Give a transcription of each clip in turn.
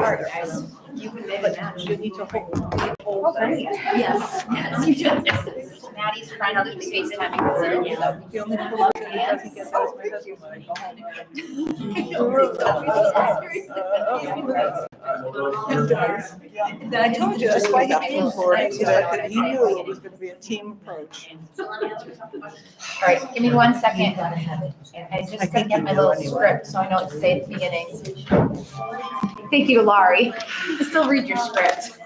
hard, guys. You can make a match. You need to hold. Yes, yes, you do. Maddie's friend on FaceTime. The only person who doesn't get that is my husband when I go home. I told you, that's why he came for it, so that he knew it was gonna be a team approach. All right, give me 1 second. I just gotta get my little script so I know what to say at the beginning. Thank you, Laurie. You can still read your script.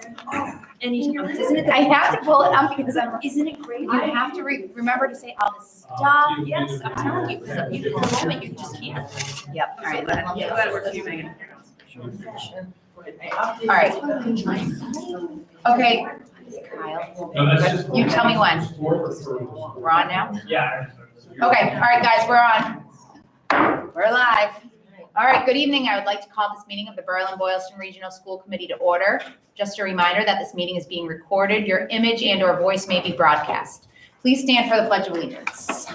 Isn't it? I have to pull it up because Isn't it great? you have to remember to say all this stuff. Yes, I'm telling you, because you for a moment, you just can't. Yep, all right. Yeah, glad it works for you, Megan. All right. Okay, Kyle, No, that's just. you tell me when. We're on now? Yeah. Okay, all right, guys, we're on. We're live. All right, good evening. I would like to call this meeting of the Berlin-Boylston Regional School Committee to order. Just a reminder that this meeting is being recorded. Your image and/or voice may be broadcast. Please stand for the Pledge of Allegiance.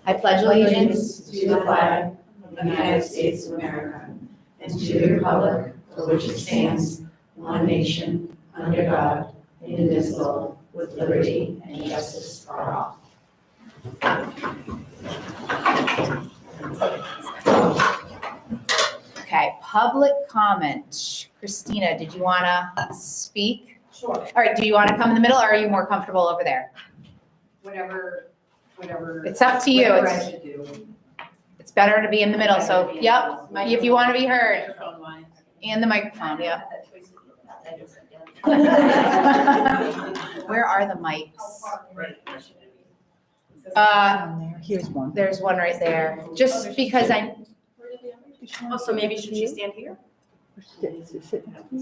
I pledge allegiance to the flag of the United States of America and to the republic for which it stands, one nation, under God, indivisible, with liberty and justice for all. Okay, public comment. Christina, did you want to speak? Sure. All right, do you want to come in the middle or are you more comfortable over there? Whatever. It's up to you. Whatever I It's, should do. it's better to be in the middle, so, yep, if you want to be heard. And the microphone, yep. Where are the mics? Here's one. There's one right there. Just because Oh, so maybe should she stand here?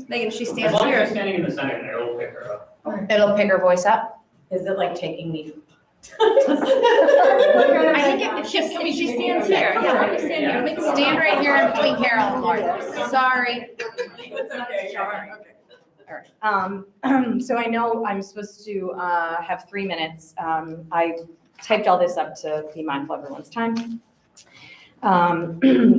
Megan, she As stands long as you're here. standing in the center, there, it'll pick her up. it'll pick her voice up. Is it like taking me? I I think if she stands here, yeah, let me stand here. Make it Stand right here in between Carol and Lauren. Sorry. So I know I'm supposed to have 3 minutes. I typed all this up to be mindful of everyone's time.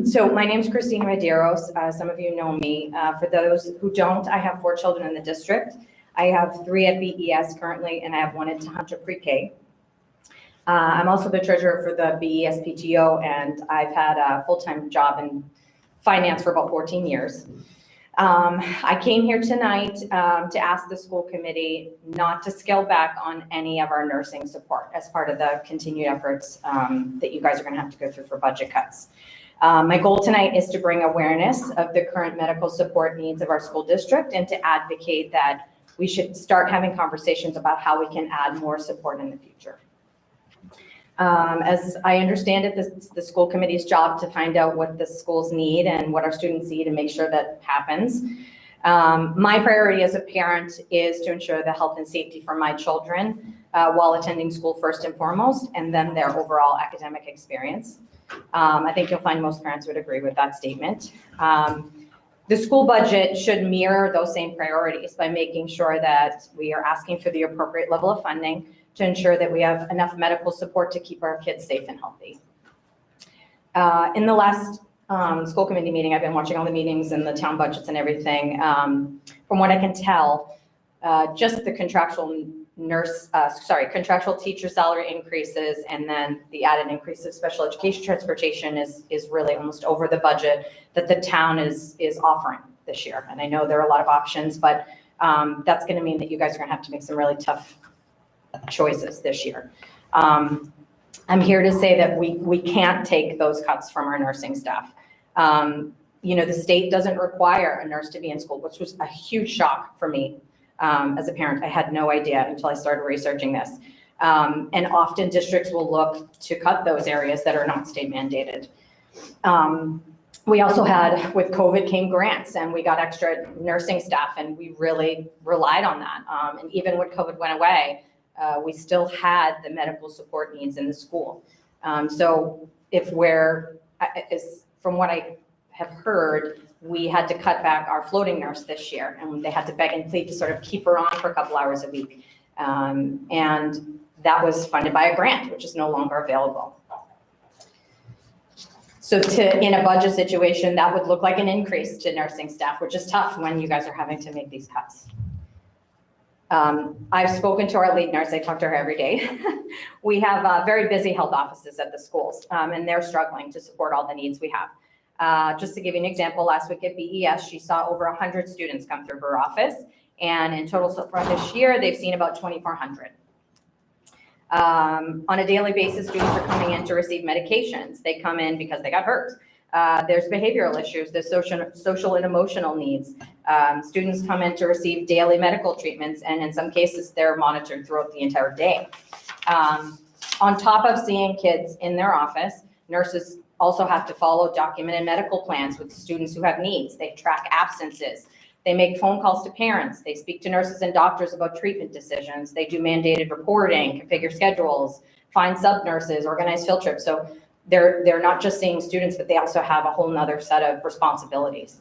So my name's Christina Medeiros. Some of you know me. For those who don't, I have 4 children in the district. I have 3 at BES currently, and I have 1 at Tohoto Pre-K. I'm also the treasurer for the BES PTO, and I've had a full-time job in finance for about 14 years. I came here tonight to ask the school committee not to scale back on any of our nursing support as part of the continued efforts that you guys are going to have to go through for budget cuts. My goal tonight is to bring awareness of the current medical support needs of our school district and to advocate that we should start having conversations about how we can add more support in the future. As I understand it, it's the school committee's job to find out what the schools need and what our students need and make sure that happens. My priority as a parent is to ensure the health and safety for my children while attending school first and foremost, and then their overall academic experience. I think you'll find most parents would agree with that statement. The school budget should mirror those same priorities by making sure that we are asking for the appropriate level of funding to ensure that we have enough medical support to keep our kids safe and healthy. In the last school committee meeting, I've been watching all the meetings and the town budgets and everything. From what I can tell, just the contractual teacher salary increases and then the added increase of special education transportation is really almost over the budget that the town is offering this year. And I know there are a lot of options, but that's going to mean that you guys are going to have to make some really tough choices this year. I'm here to say that we can't take those cuts from our nursing staff. The state doesn't require a nurse to be in school, which was a huge shock for me as a parent. I had no idea until I started researching this. And often districts will look to cut those areas that are not state mandated. We also had, with COVID came grants, and we got extra nursing staff, and we really relied on that. And even when COVID went away, we still had the medical support needs in the school. So from what I have heard, we had to cut back our floating nurse this year, and they had to beg and plead to sort of keep her on for a couple hours a week. And that was funded by a grant, which is no longer available. So in a budget situation, that would look like an increase to nursing staff, which is tough when you guys are having to make these cuts. I've spoken to our lead nurse. I talk to her every day. We have very busy health offices at the schools, and they're struggling to support all the needs we have. Just to give you an example, last week at BES, she saw over 100 students come through her office, and in total so far this year, they've seen about 2,400. On a daily basis, students are coming in to receive medications. They come in because they got hurt. There's behavioral issues, there's social and emotional needs. Students come in to receive daily medical treatments, and in some cases, they're monitored throughout the entire day. On top of seeing kids in their office, nurses also have to follow documented medical plans with students who have needs. They track absences. They make phone calls to parents. They speak to nurses and doctors about treatment decisions. They do mandated reporting, configure schedules, find sub-nurses, organize field trips. So they're not just seeing students, but they also have a whole nother set of responsibilities.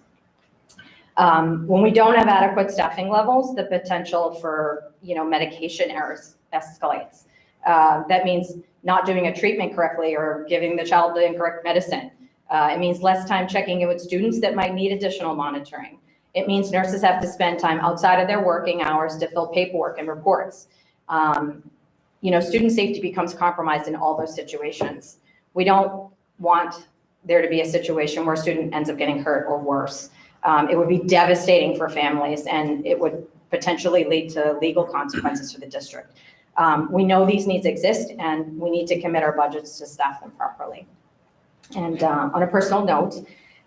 When we don't have adequate staffing levels, the potential for, medication errors escalates. That means not doing a treatment correctly or giving the child the incorrect medicine. It means less time checking in with students that might need additional monitoring. It means nurses have to spend time outside of their working hours to fill paperwork and reports. Student safety becomes compromised in all those situations. We don't want there to be a situation where a student ends up getting hurt or worse. It would be devastating for families, and it would potentially lead to legal consequences for the district. We know these needs exist, and we need to commit our budgets to staff them properly. And on a personal note,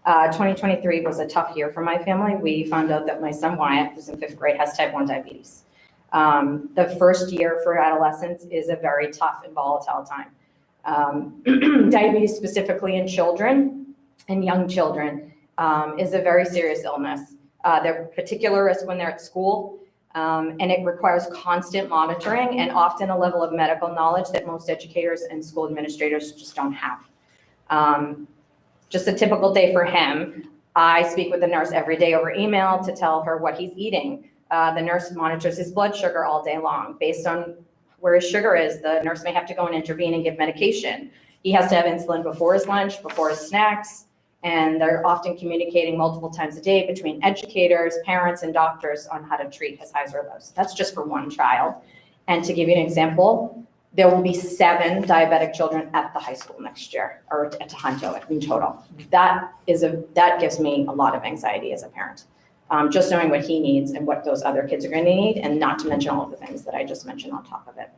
2023 was a tough year for my family. We found out that my son Wyatt, who's in 5th grade, has type 1 diabetes. The first year for adolescence is a very tough and volatile time. Diabetes, specifically in children and young children, is a very serious illness. They're particular risk when they're at school, and it requires constant monitoring and often a level of medical knowledge that most educators and school administrators just don't have. Just a typical day for him, I speak with the nurse every day over email to tell her what he's eating. The nurse monitors his blood sugar all day long. Based on where his sugar is, the nurse may have to go and intervene and give medication. He has to have insulin before his lunch, before his snacks, and they're often communicating multiple times a day between educators, parents, and doctors on how to treat his highs or lows. That's just for one child. And to give you an example, there will be 7 diabetic children at the high school next year, or at Tohoto in total. That gives me a lot of anxiety as a parent. Just knowing what he needs and what those other kids are going to need, and not to mention all of the things that I just mentioned on top of it.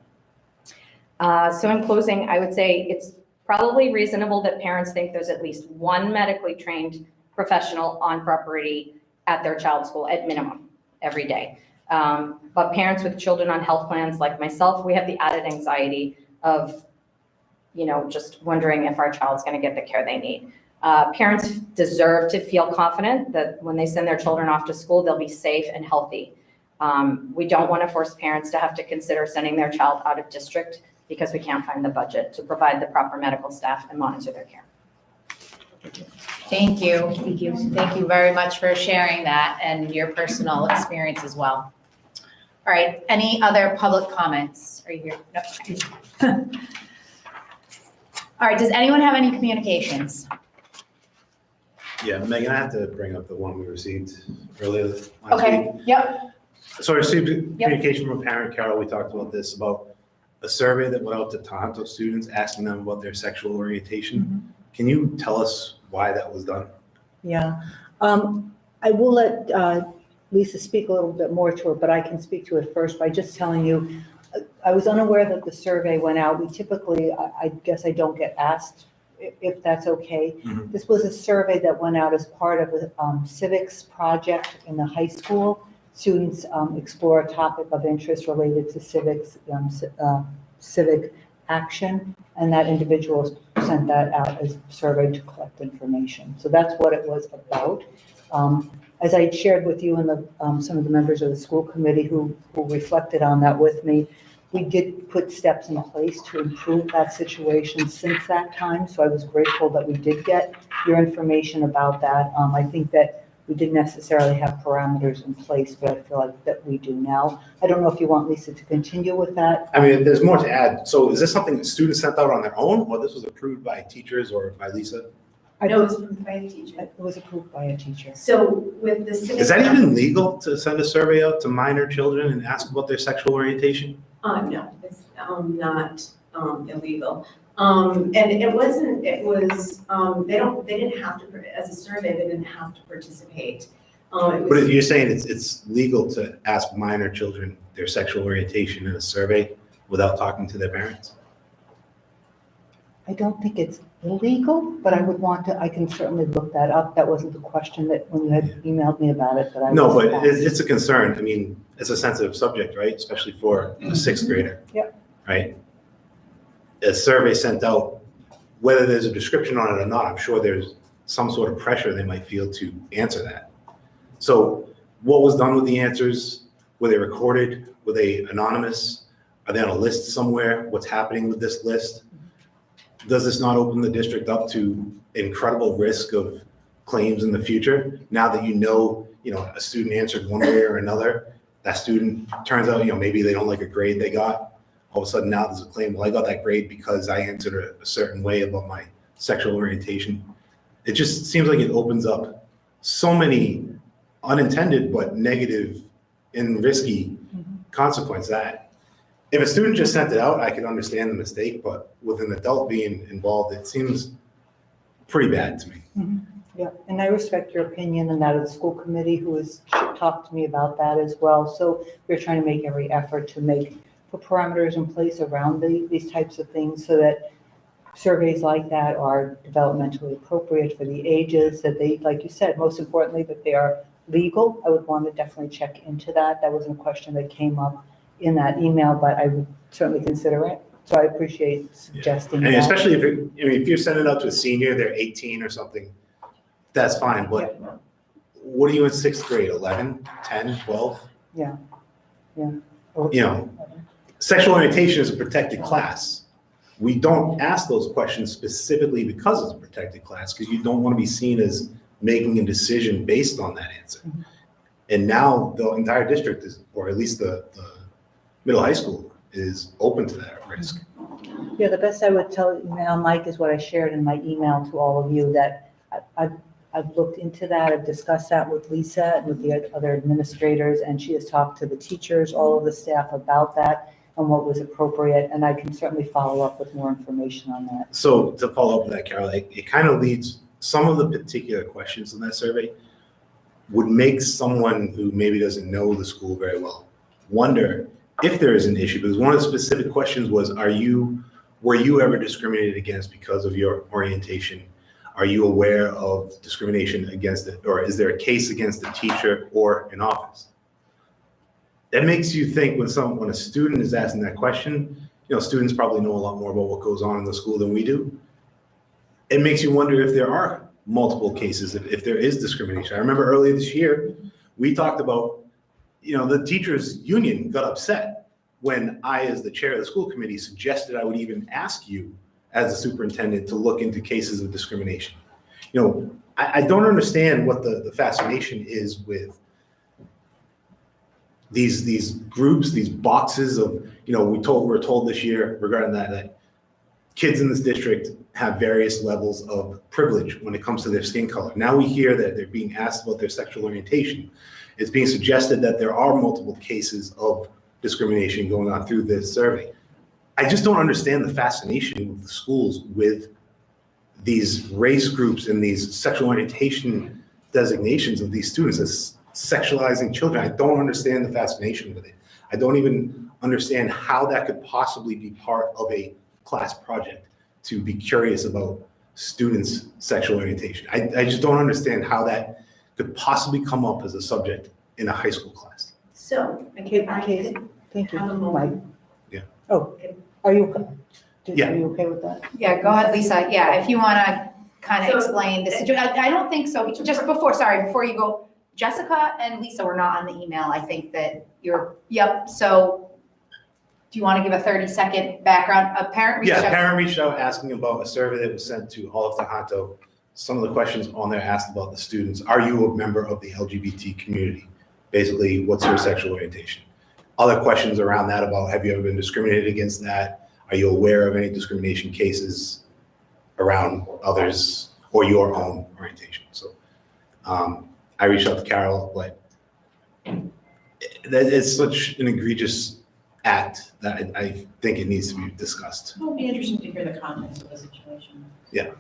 So in closing, I would say it's probably reasonable that parents think there's at least one medically trained professional on property at their child's school at minimum every day. But parents with children on health plans like myself, we have the added anxiety of, just wondering if our child's going to get the care they need. Parents deserve to feel confident that when they send their children off to school, they'll be safe and healthy. We don't want to force parents to have to consider sending their child out of district because we can't find the budget to provide the proper medical staff and monitor their care. Thank you. Thank you. Thank you very much for sharing that and your personal experience as well. All right, any other public comments? Are you here? No. All right, does anyone have any communications? Yeah, Megan, I have to bring up the one we received earlier last Okay, week. yep, So I received communication from a parent, Carol, we talked about this, about a survey that went out to Tohoto students asking them about their sexual orientation. Can you tell us why that was done? Yeah. I will let Lisa speak a little bit more to it, but I can speak to it first by just telling you, I was unaware that the survey went out. We typically, I guess I don't get asked if that's okay. Mhm. This was a survey that went out as part of a civics project in the high school. Students explore a topic of interest related to civics, civic action, and that individual sent that out as a survey to collect information. So that's what it was about. As I shared with you and some of the members of the school committee who reflected on that with me, we did put steps in place to improve that situation since that time. So I was grateful that we did get your information about that. I think that we didn't necessarily have parameters in place, but I feel like that we do now. I don't know if you want Lisa to continue with that. I mean, there's more to add. So is this something that students sent out on their own, or this was approved by teachers or by Lisa? No, it was approved by a teacher. It was approved by a teacher. So with the civic. Is that even legal to send a survey out to minor children and ask about their sexual orientation? No, it's, not, illegal. And it wasn't, it was, they didn't have to, as a survey, they didn't have to participate. It But was, if you're saying it's legal to ask minor children their sexual orientation in a survey without talking to their parents? I don't think it's illegal, but I can certainly look that up. That wasn't the question that, when you had emailed me about it, that I was. No, but asked. it's a concern. I mean, it's a sensitive subject, right? Especially for a sixth grader. Yep. Right? A survey sent out, whether there's a description on it or not, I'm sure there's some sort of pressure they might feel to answer that. So what was done with the answers? Were they recorded? Were they anonymous? Are they on a list somewhere? What's happening with this list? Does this not open the district up to incredible risk of claims in the future? Now that you know, a student answered one way or another, that student turns out, maybe they don't like a grade they got. All of a sudden now there's a claim, well, I got that grade because I answered a certain way about my sexual orientation. It just seems like it opens up so many unintended but negative and risky consequences that if a student just sent it out, I could understand the mistake, but with an adult being involved, it seems pretty bad to me. Yeah, and I respect your opinion and that of the school committee who has talked to me about that as well. So we're trying to make every effort to put parameters in place around these types of things so that surveys like that are developmentally appropriate for the ages, that they, like you said, most importantly, that they are legal. I would want to definitely check into that. That wasn't a question that came up in that email, but I would certainly consider it. So I appreciate suggesting And that. especially if you're sending it out to a senior, they're 18 or something, that's fine, but what are you in sixth grade, 11, 10, 12? Yeah. Sexual orientation is a protected class. We don't ask those questions specifically because it's a protected class, because you don't want to be seen as making a decision based on that answer. And now the entire district is, or at least the middle high school is open to that risk. Yeah, the best I would tell you now, Mike, is what I shared in my email to all of you, that I've looked into that, I've discussed that with Lisa and with the other administrators, and she has talked to the teachers, all of the staff about that and what was appropriate, and I can certainly follow up with more information on that. So to follow up with that, Carol, it kind of leads, some of the particular questions in that survey would make someone who maybe doesn't know the school very well wonder if there is an issue, because one of the specific questions was, were you ever discriminated against because of your orientation? Are you aware of discrimination against it, or is there a case against a teacher or an office? That makes you think when a student is asking that question, students probably know a lot more about what goes on in the school than we do. It makes you wonder if there are multiple cases, if there is discrimination. I remember earlier this year, we talked about, the teachers union got upset when I, as the chair of the school committee, suggested I would even ask you as a superintendent to look into cases of discrimination. I don't understand what the fascination is with these groups, these boxes of, we're told this year regarding that kids in this district have various levels of privilege when it comes to their skin color. Now we hear that they're being asked about their sexual orientation. It's being suggested that there are multiple cases of discrimination going on through this survey. I just don't understand the fascination of the schools with these race groups and these sexual orientation designations of these students as sexualizing children. I don't understand the fascination with it. I don't even understand how that could possibly be part of a class project, to be curious about students' sexual orientation. I just don't understand how that could possibly come up as a subject in a high school class. so, Thank you, Have a Mike. moment. Yeah. Oh, are you, Yeah. are you okay with that? Yeah, go ahead, Lisa. Yeah, if you want to kind of So- explain this. I don't think so. Just before you go, Jessica and Lisa were not on the email. I think that yep. So do you want to give a 30-second background? A parent reached Yeah, out. parent reached out asking about a survey that was sent to all of Tohoto. Some of the questions on there asked about the students. Are you a member of the LGBT community? Basically, what's your sexual orientation? Other questions around that about, have you ever been discriminated against that? Are you aware of any discrimination cases around others or your own orientation. So I reached out to Carol, but it's such an egregious act that I think it needs to be discussed. It'll be interesting to hear the context of the situation. Yeah.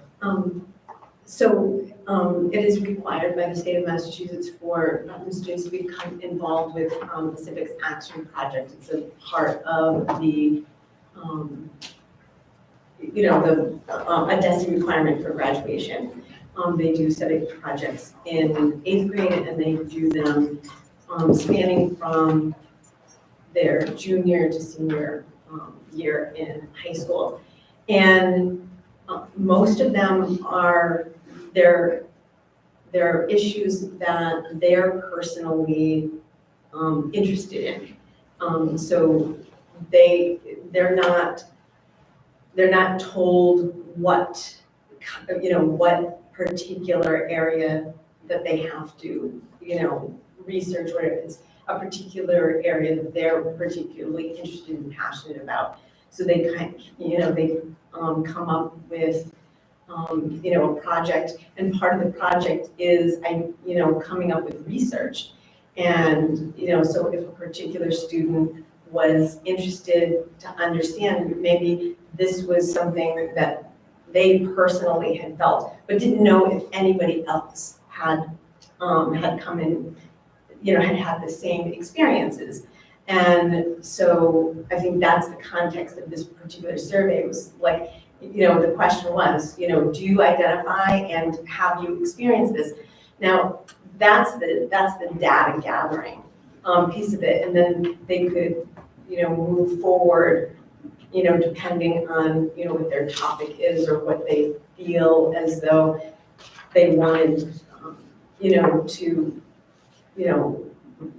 It is required by the state of Massachusetts for students to become involved with the Civics Action Project. It's a part of the, a DESE requirement for graduation. They do civic projects in 8th grade, and they do them spanning from their junior to senior year in high school. And most of them are there are issues that they're personally interested in. So they're not told what particular area that they have to research, or if it's a particular area that they're particularly interested and passionate about. So they come up with a project, and part of the project is coming up with research. And so if a particular student was interested to understand, maybe this was something that they personally had felt, but didn't know if anybody else had come in, had the same experiences. And so I think that's the context of this particular survey. It was like, the question was, do you identify and have you experienced this? Now, that's the data gathering piece of it. And then they could, move forward, depending on, what their topic is or what they feel as though they wanted, to,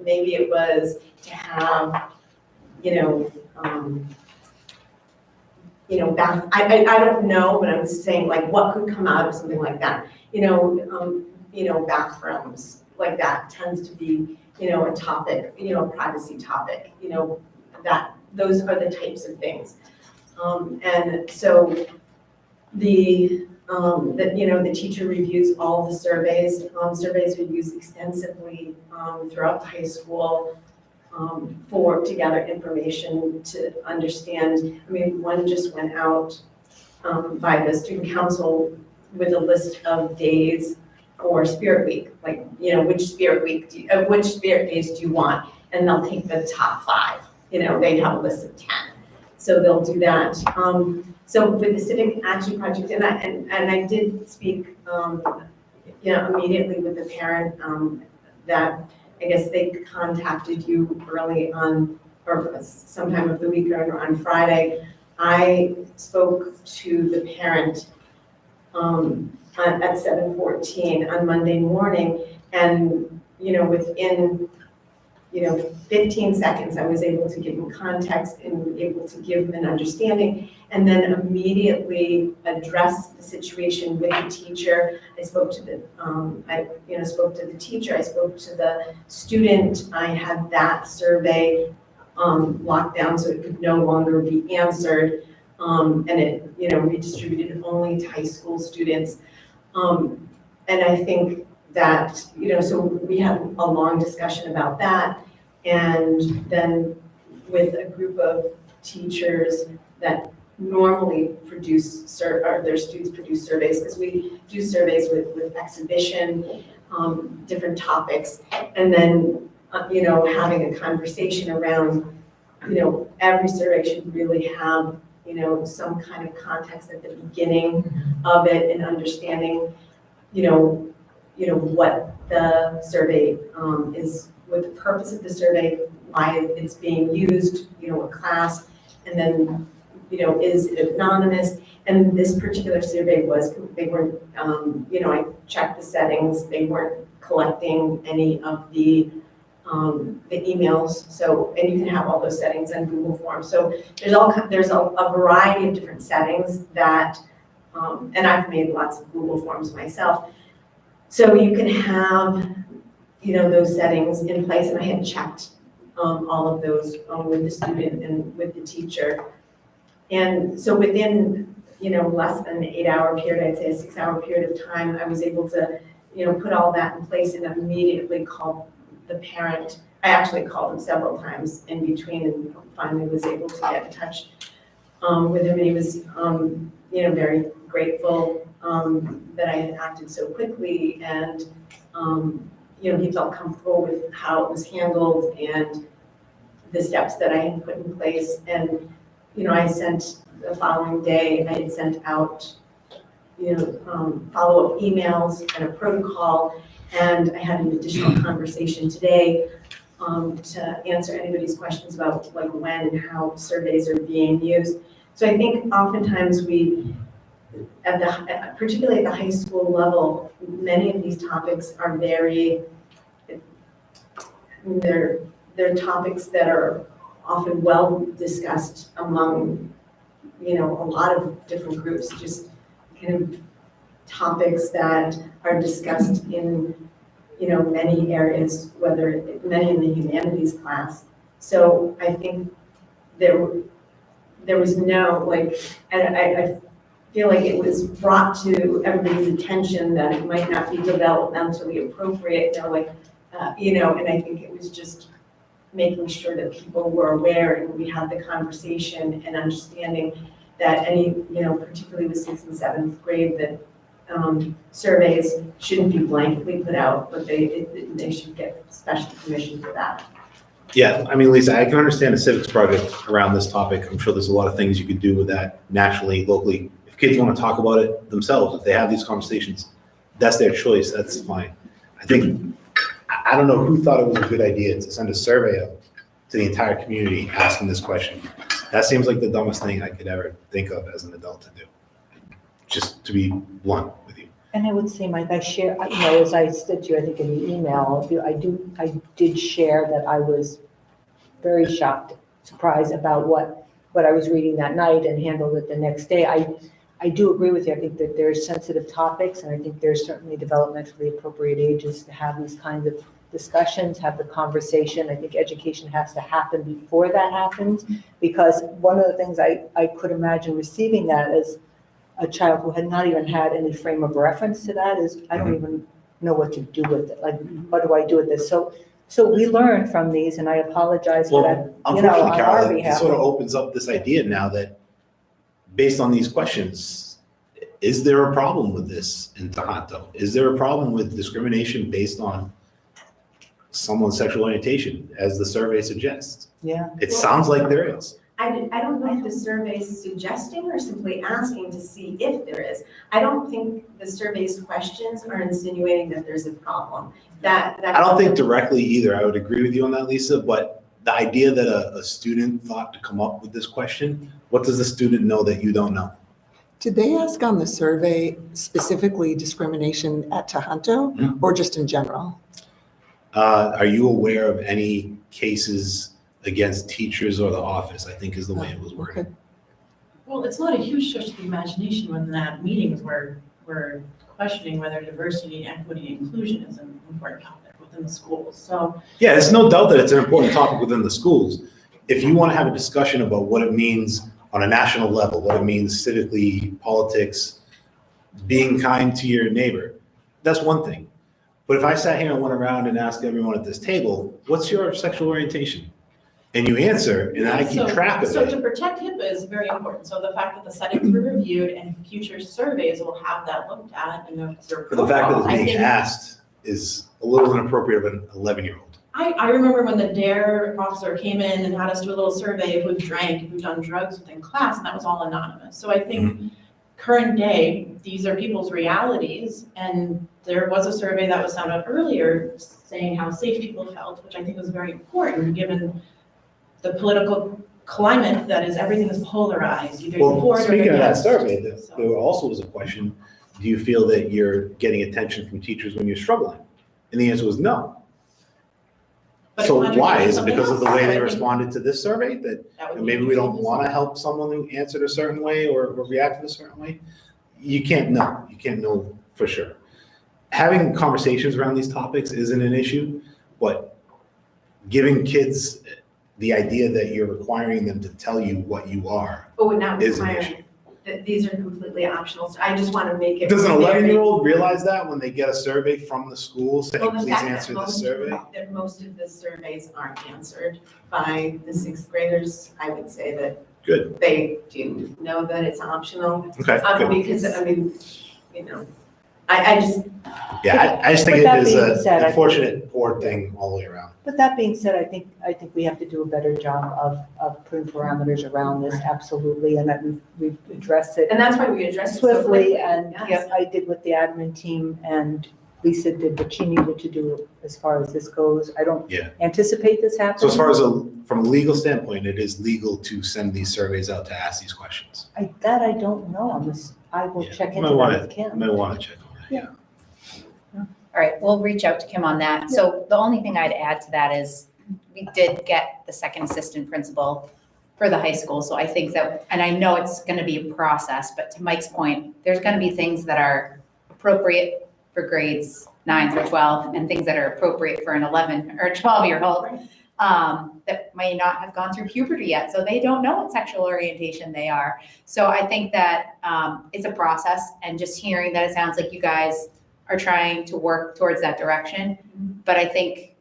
maybe it was to have, I don't know, but I'm saying like what could come out of something like that. Bathrooms like that tends to be, a topic, a privacy topic, that those are the types of things. And so the teacher reviews all the surveys. Surveys are used extensively throughout the high school to gather information to understand. I mean, one just went out by the student council with a list of days for Spirit Week, like, which Spirit days do you want? And they'll take the top 5. They have a list of 10. So they'll do that. So with the Civic Action Project, and I did speak, immediately with the parent that I guess they contacted you early on, or sometime of the week or on Friday. I spoke to the parent at 7:14 on Monday morning, and within 15 seconds, I was able to give them context and able to give them an understanding, and then immediately address the situation with the teacher. I spoke to the, spoke to the teacher. I spoke to the student. I had that survey locked down so it could no longer be answered, and it, redistributed only to high school students. And I think that, so we had a long discussion about that. And then with a group of teachers that normally their students produce surveys, because we do surveys with exhibition, different topics, and then, having a conversation around, every survey should really have, some kind of context at the beginning of it and understanding, what the survey is, what the purpose of the survey, why it's being used, what class, and then, is it anonymous? And this particular survey they weren't, I checked the settings, they weren't collecting any of the emails. So, and you can have all those settings in Google Forms. So there's a variety of different settings that, and I've made lots of Google Forms myself. So you can have, those settings in place, and I had checked all of those with the student and with the teacher. And so within less than an 8-hour period, I'd say a 6-hour period of time, I was able to, put all that in place and immediately called the parent. I actually called him several times in between and finally was able to get in touch with him. And he was, very grateful that I had acted so quickly, and he felt comfortable with how it was handled and the steps that I had put in place. And I sent the following day, I had sent out follow-up emails and a protocol, and I had an additional conversation today to answer anybody's questions about like when and how surveys are being used. So I think oftentimes we, particularly at the high school level, many of these topics are they're topics that are often well discussed among, a lot of different groups, just kind of topics that are discussed in, many areas, many in the humanities class. So I think there was no, I feel like it was brought to everybody's attention that it might not be developmentally appropriate, and I think it was just making sure that people were aware and we had the conversation and understanding that any, particularly with 6th and 7th grade, that surveys shouldn't be blanketly put out, but they should get special permission for that. Yeah, I mean, Lisa, I can understand a civics project around this topic. I'm sure there's a lot of things you could do with that nationally, locally. If kids want to talk about it themselves, if they have these conversations, that's their choice, that's fine. I think, I don't know who thought it was a good idea to send a survey out to the entire community asking this question. That seems like the dumbest thing I could ever think of as an adult to do, just to be blunt with you. And I would say, Mike, I share, as I said to you, I think in the email, I did share that I was very shocked, surprised about what I was reading that night and handled it the next day. I do agree with you. I think that there's sensitive topics, and I think there's certainly developmentally appropriate ages to have these kinds of discussions, have the conversation. I think education has to happen before that happens, because one of the things I could imagine receiving that as a child who had not even had any frame of reference to that is, I don't even know what to do with it. Like, what do I do with this? So we learn from these, and I apologize for Well, that, unfortunately, on our Carol, it behalf. sort of opens up this idea now that, based on these questions, is there a problem with this in Tohoto? Is there a problem with discrimination based on someone's sexual orientation, as the survey suggests? Yeah. It sounds like there is. I don't know if the survey is suggesting or simply asking to see if there is. I don't think the survey's questions are insinuating that there's a problem. I don't think directly either. I would agree with you on that, Lisa, but the idea that a student thought to come up with this question, what does the student know that you don't know? Did they ask on the survey specifically discrimination at Tohoto or just in general? Are you aware of any cases against teachers or the office, I think is the way it was worded. Okay. Well, it's not a huge stretch of the imagination when that meetings were questioning whether diversity, equity, and inclusion is an important topic within the schools. So Yeah, there's no doubt that it's an important topic within the schools. If you want to have a discussion about what it means on a national level, what it means civically, politics, being kind to your neighbor, that's one thing. But if I sat here and went around and asked everyone at this table, what's your sexual orientation? And you answer, and I keep track of So it. to protect HIPAA is very important. So the fact that the settings were reviewed and future surveys will have that looked at and their But the fact that protocol, it's I being think- asked is a little inappropriate of an 11-year-old. I remember when the DARE officer came in and had us do a little survey of who drank, who'd done drugs within class, and that was all anonymous. So I think current day, these are people's realities, and there was a survey that was sent out earlier saying how safe people felt, which I think was very important, given the political climate that is, everything is polarized, either you're Well, for it or speaking of that against. survey, So- there also was a question, do you feel that you're getting attention from teachers when you're struggling? And the answer was no. But So it why? contradicts Is it something because of the else. way I they think responded to this survey that that would be maybe we don't easy. want to help someone who answered a certain way or reacted a certain way? You can't know. You can't know for sure. Having conversations around these topics isn't an issue, but giving kids the idea that you're requiring them to tell you what you are But would not is an require, issue. that these are completely optional. So I just want to make it. Does an very- 11-year-old realize that when they get a survey from the school saying, Well, the please fact that answer this most- survey? That most of the surveys aren't answered by the sixth graders, I would say that Good, they do know that it's optional. okay, good. Because, I mean, you know, I just, Yeah, I just think But it that is being said, an I- unfortunate, poor thing all the way around. But that being said, I think we have to do a better job of putting parameters around this, absolutely, and that we've addressed it and that's why we address it so swiftly, quickly. and Yes. I did with the admin team, and Lisa did what she needed to do as far as this goes. I don't Yeah. anticipate this happening. So as far as from a legal standpoint, it is legal to send these surveys out to ask these questions. That I don't know, I will Yeah, check you into might that wanna- with You Kim. may want to check on that, yeah. All right, we'll reach out to Kim on that. So the only thing I'd add to that is we did get the second assistant principal for the high school. So I think that, and I know it's going to be a process, but to Mike's point, there's going to be things that are appropriate for grades 9 through 12 and things that are appropriate for an 11 or 12-year-old that may not have gone through puberty yet. So they don't know what sexual orientation they are. So I think that it's a process, and just hearing that it sounds like you guys are trying to work towards that direction. But I think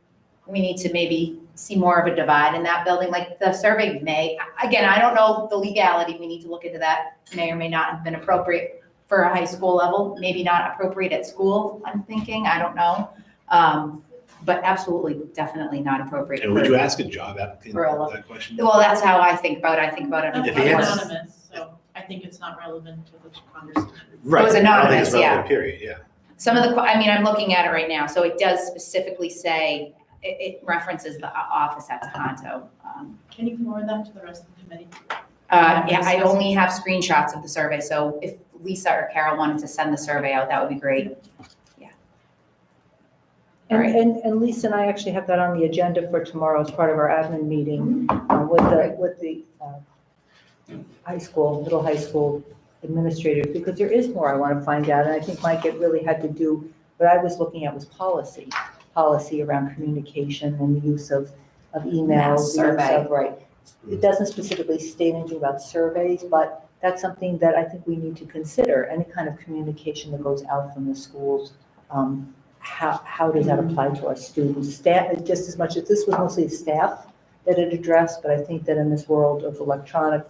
we need to maybe see more of a divide in that building. Like the survey may, again, I don't know the legality. We need to look into that. May or may not have been appropriate for a high school level, maybe not appropriate at school, I'm thinking, I don't know. But absolutely, definitely not appropriate. And would for- you ask a job applicant For a that question? Well, that's how I think about it. I think about That's everything If he not else. answers- anonymous, so I think it's not relevant to the conversation. Right. was I don't think anonymous, it's relevant, yeah. Period, yeah. Some of the, I mean, I'm looking at it right now, so it does specifically say, it references the office at Tohoto. Can you forward that to the rest of the committee? Yeah, I only have screenshots of the survey, so if Lisa or Carol wanted to send the survey out, that would be great. Yeah. All And, right. and Lisa and I actually have that on the agenda for tomorrow as part of our admin meeting with the middle high school administrators, because there is more I want to find out. And I think, Mike, it really had to do, what I was looking at was policy around communication and the use of emails. Mass the use survey. of- Right. It doesn't specifically state anything about surveys, but that's something that I think we need to consider. Any kind of communication that goes out from the schools, how does that apply to our students? Staff, just as much as this was mostly staff that it addressed, but I think that in this world of electronic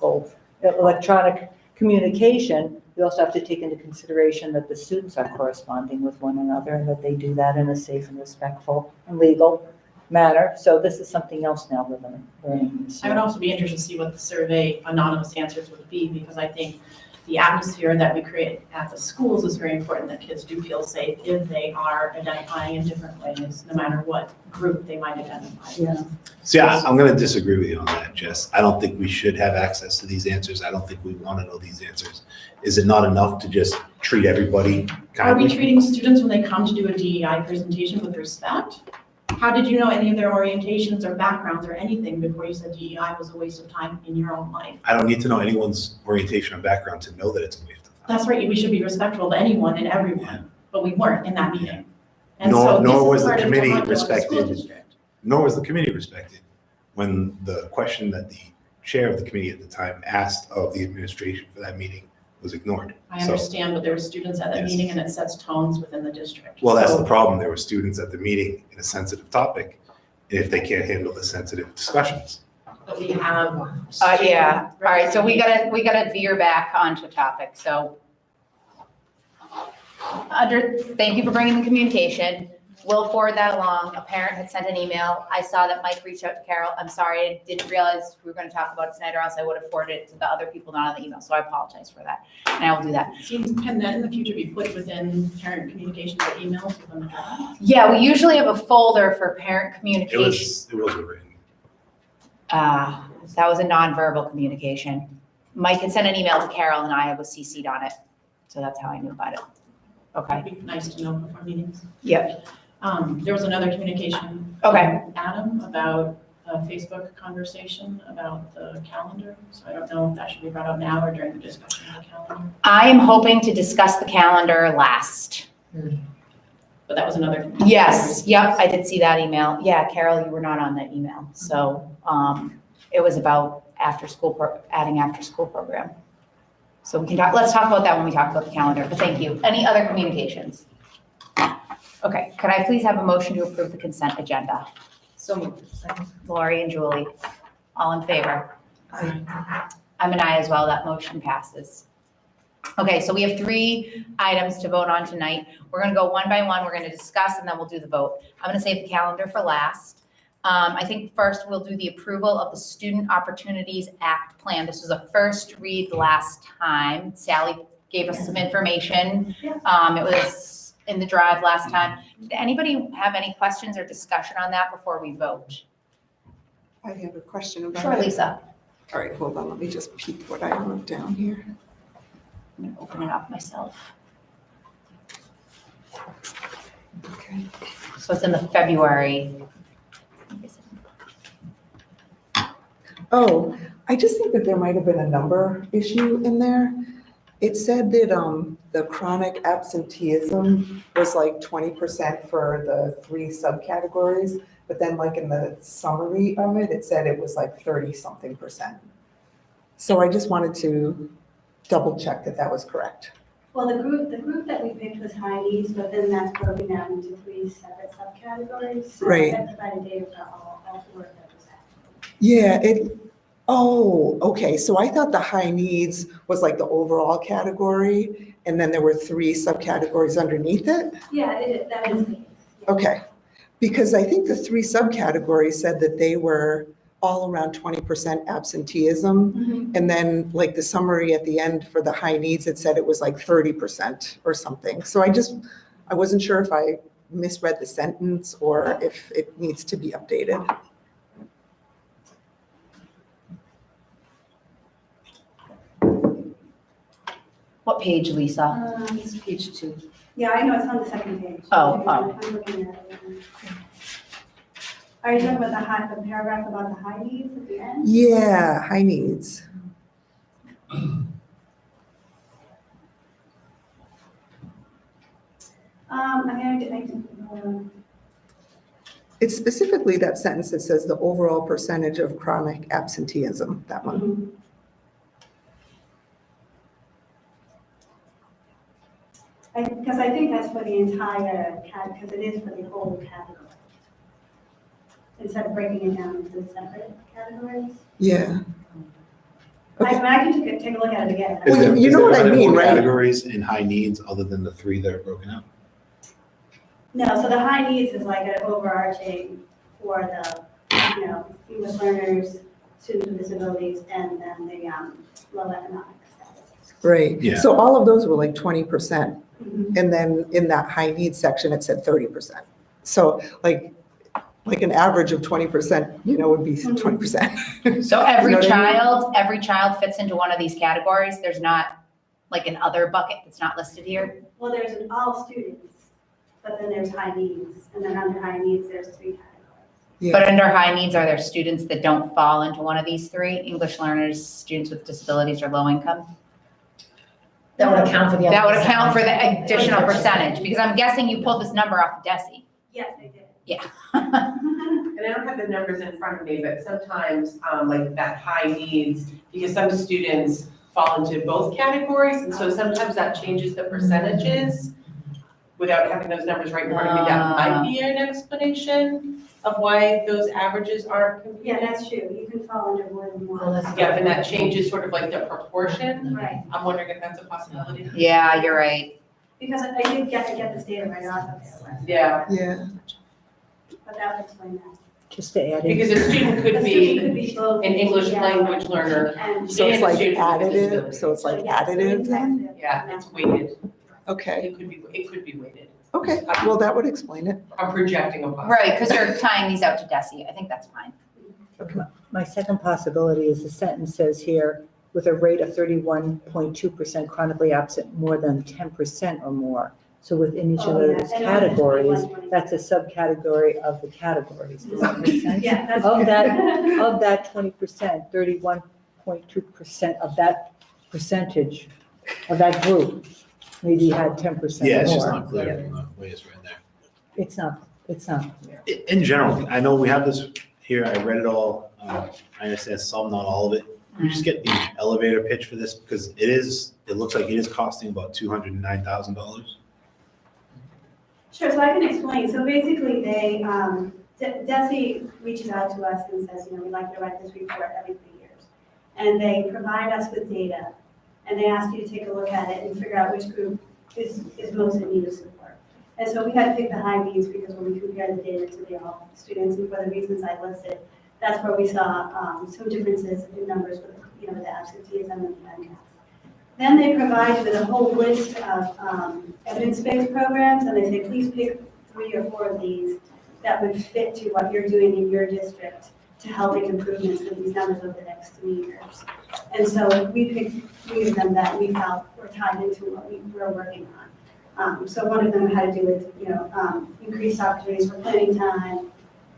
communication, we also have to take into consideration that the students are corresponding with one another and that they do that in a safe and respectful and legal manner. So this is something else now we're learning. I would also be interested to see what the survey anonymous answers would be, because I think the atmosphere that we create at the schools is very important, that kids do feel safe if they are identifying in different ways, no matter what group they might identify. Yeah. See, I'm going to disagree with you on that, Jess. I don't think we should have access to these answers. I don't think we want to know these answers. Is it not enough to just treat everybody Are we kindly? treating students when they come to do a DEI presentation with respect? How did you know any of their orientations or backgrounds or anything before you said DEI was a waste of time in your own life? I don't need to know anyone's orientation or background to know that it's a waste of time. That's right, we should be respectful to anyone and everyone, but we weren't in that meeting. And Nor- so nor this is was the part of committee Tohoto as a school respected. district. Nor was the committee respected when the question that the chair of the committee at the time asked of the administration for that meeting was ignored. I So- understand, but there were students at that Yes. meeting and it sets tones within the district. Well, that's So- the problem. There were students at the meeting in a sensitive topic, if they can't handle the sensitive discussions. But we have. Yeah, all right, so we student gotta veer back onto topic, so. Thank you for bringing the communication. We'll forward that along. A parent had sent an email. I saw that Mike reached out to Carol. I'm sorry, I didn't realize we were gonna talk about it tonight, or else I would have forwarded it to the other people not on the email, so I apologize for that. And I will do that. Can that in the future be put within parent communications or emails within the draft? Yeah, we usually have a folder for parent communication. It wasn't written. That was a nonverbal communication. Mike had sent an email to Carol and I was CC'd on it, so that's how I knew about it. Okay, It'd be nice to know before meetings. yep, There was another communication. okay. from Adam about a Facebook conversation about the calendar. So I don't know if that should be brought up now or during the discussion of the calendar. I am hoping to discuss the calendar last. But that was another. Yes, yep, I did see that email. Yeah, Carol, you were not on that email. So, it was about adding after-school program. So we can talk, let's talk about that when we talk about the calendar, but thank you. Any other communications? Okay, could I please have a motion to approve the consent agenda? So moved. Lori and Julie, all in favor? I'm an aye as well, that motion passes. Okay, so we have 3 items to vote on tonight. We're gonna go one by one, we're gonna discuss, and then we'll do the vote. I'm gonna save the calendar for last. I think first we'll do the approval of the Student Opportunities Act plan. This was a first read last time. Sally gave us some information. It was in the drive last time. Did anybody have any questions or discussion on that before we vote? I have a question about Sure, it. Lisa. All right, hold on, let me just peek what I wrote down here. I'm gonna open it up myself. Okay. So it's in the February. Oh, I just think that there might have been a number issue in there. It said that the chronic absenteeism was like 20% for the 3 subcategories, but then like in the summary of it, it said it was like 30-something%. So I just wanted to double check that that was correct. Well, the group that we picked was high needs, but then that's broken down into 3 separate subcategories. So Right. I provided data for all 4 of those. Yeah, okay, so I thought the high needs was like the overall category, and then there were 3 subcategories underneath it? Yeah, that is the case. Yeah. Okay, because I think the 3 subcategories said that they were all around 20% absenteeism. Mhm. And then like the summary at the end for the high needs, it said it was like 30% or something. So I wasn't sure if I misread the sentence or if it needs to be updated. What page, Lisa? It's Page 2. Yeah, I know, it's on the second page. Oh, I'm looking at it. Are you talking about the paragraph about the high needs at the end? Yeah, high needs. It's specifically that sentence that says the overall percentage of chronic absenteeism, that one. Because I think that's for the entire because it is for the whole category. Instead of breaking it down into separate categories. Yeah. I can take a look at it again. Well, you know what I mean, right? Categories in high needs other than the 3 that are broken out? No, so the high needs is like an overarching for the, English learners, students with disabilities, and then the low economic status. Right. Yeah. So all of those were like 20%. Mhm. And then in that high needs section, it said 30%. So like an average of 20%, would be 20%. So every You know what I mean? every child fits into one of these categories? There's not like an other bucket that's not listed here? Well, there's an all students, but then there's high needs, and then under high needs, there's 3 categories. Yeah. But under high needs, are there students that don't fall into one of these 3? English learners, students with disabilities, or low income? That would account for the other. That would account for the additional percentage, because I'm guessing you pulled this number off of DESI. Yes, they did. And I don't have the numbers in front of me, but sometimes, like that high needs, because some students fall into both categories, and so sometimes that changes the percentages. Without having those numbers right in front of me, that might be an explanation of why those averages aren't Yeah, computed. that's true. You can fall under more than Well, one. that's- Yeah, and that changes sort of like the proportion. Right, I'm wondering if that's a possibility. Yeah, you're right. because I did get this data right off of there, Yeah, Yeah. but that would explain that. Just to add in. because a student A could student be could be both. an English yeah, language learner. And. So it's And like students with additive, disabilities. so it's like yeah, additive then? that's it. Yeah, it's weighted. Okay, It could be weighted. okay, well, that would explain it. I'm projecting a possibility. Right, because you're tying these out to DESI. I think that's fine. My second possibility is the sentence says here, with a rate of 31.2% chronically absent more than 10% or more. So within each of Oh, yeah, those and categories, 21. that's a subcategory of the categories. Does that make sense? Yeah, that's. Of that 20%, 31.2% of that percentage, of that group, maybe you had 10% more. Yeah, it's just not clear from the way it's written there. It's not. In general, I know we have this here, I read it all, I understand some, not all of it. Can we just get the elevator pitch for this? Because it looks like it is costing about $209,000. Sure, so I can explain. So basically, they, DESI reaches out to us and says, we'd like to write this report every 3 years. And they provide us with data, and they ask you to take a look at it and figure out which group is most in need of support. And so we had to pick the high needs because when we compare the data to the all students, and for the reasons I listed, that's where we saw some differences in numbers with, the absenteeism and the MCAS. Then they provide you with a whole list of evidence-based programs, and they say, please pick 3 or 4 of these that would fit to what you're doing in your district to help make improvements with these numbers over the next 3 years. And so we picked 3 of them that we felt were tied into what we were working on. So one of them had to do with, increased opportunities for planning time.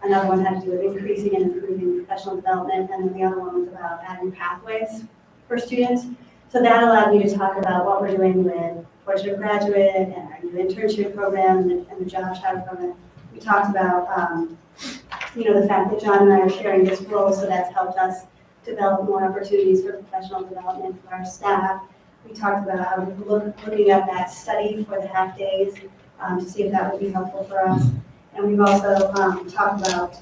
Another one had to do with increasing and improving professional development, and then the other one was about adding pathways for students. So that allowed me to talk about what we're doing with Portrait of Graduate and our new internship program and the Job Shadow program. We talked about, the fact that John and I are sharing this role, so that's helped us develop more opportunities for professional development for our staff. We talked about how we're looking at that study for the half days to see if that would be helpful for us. And we've also talked about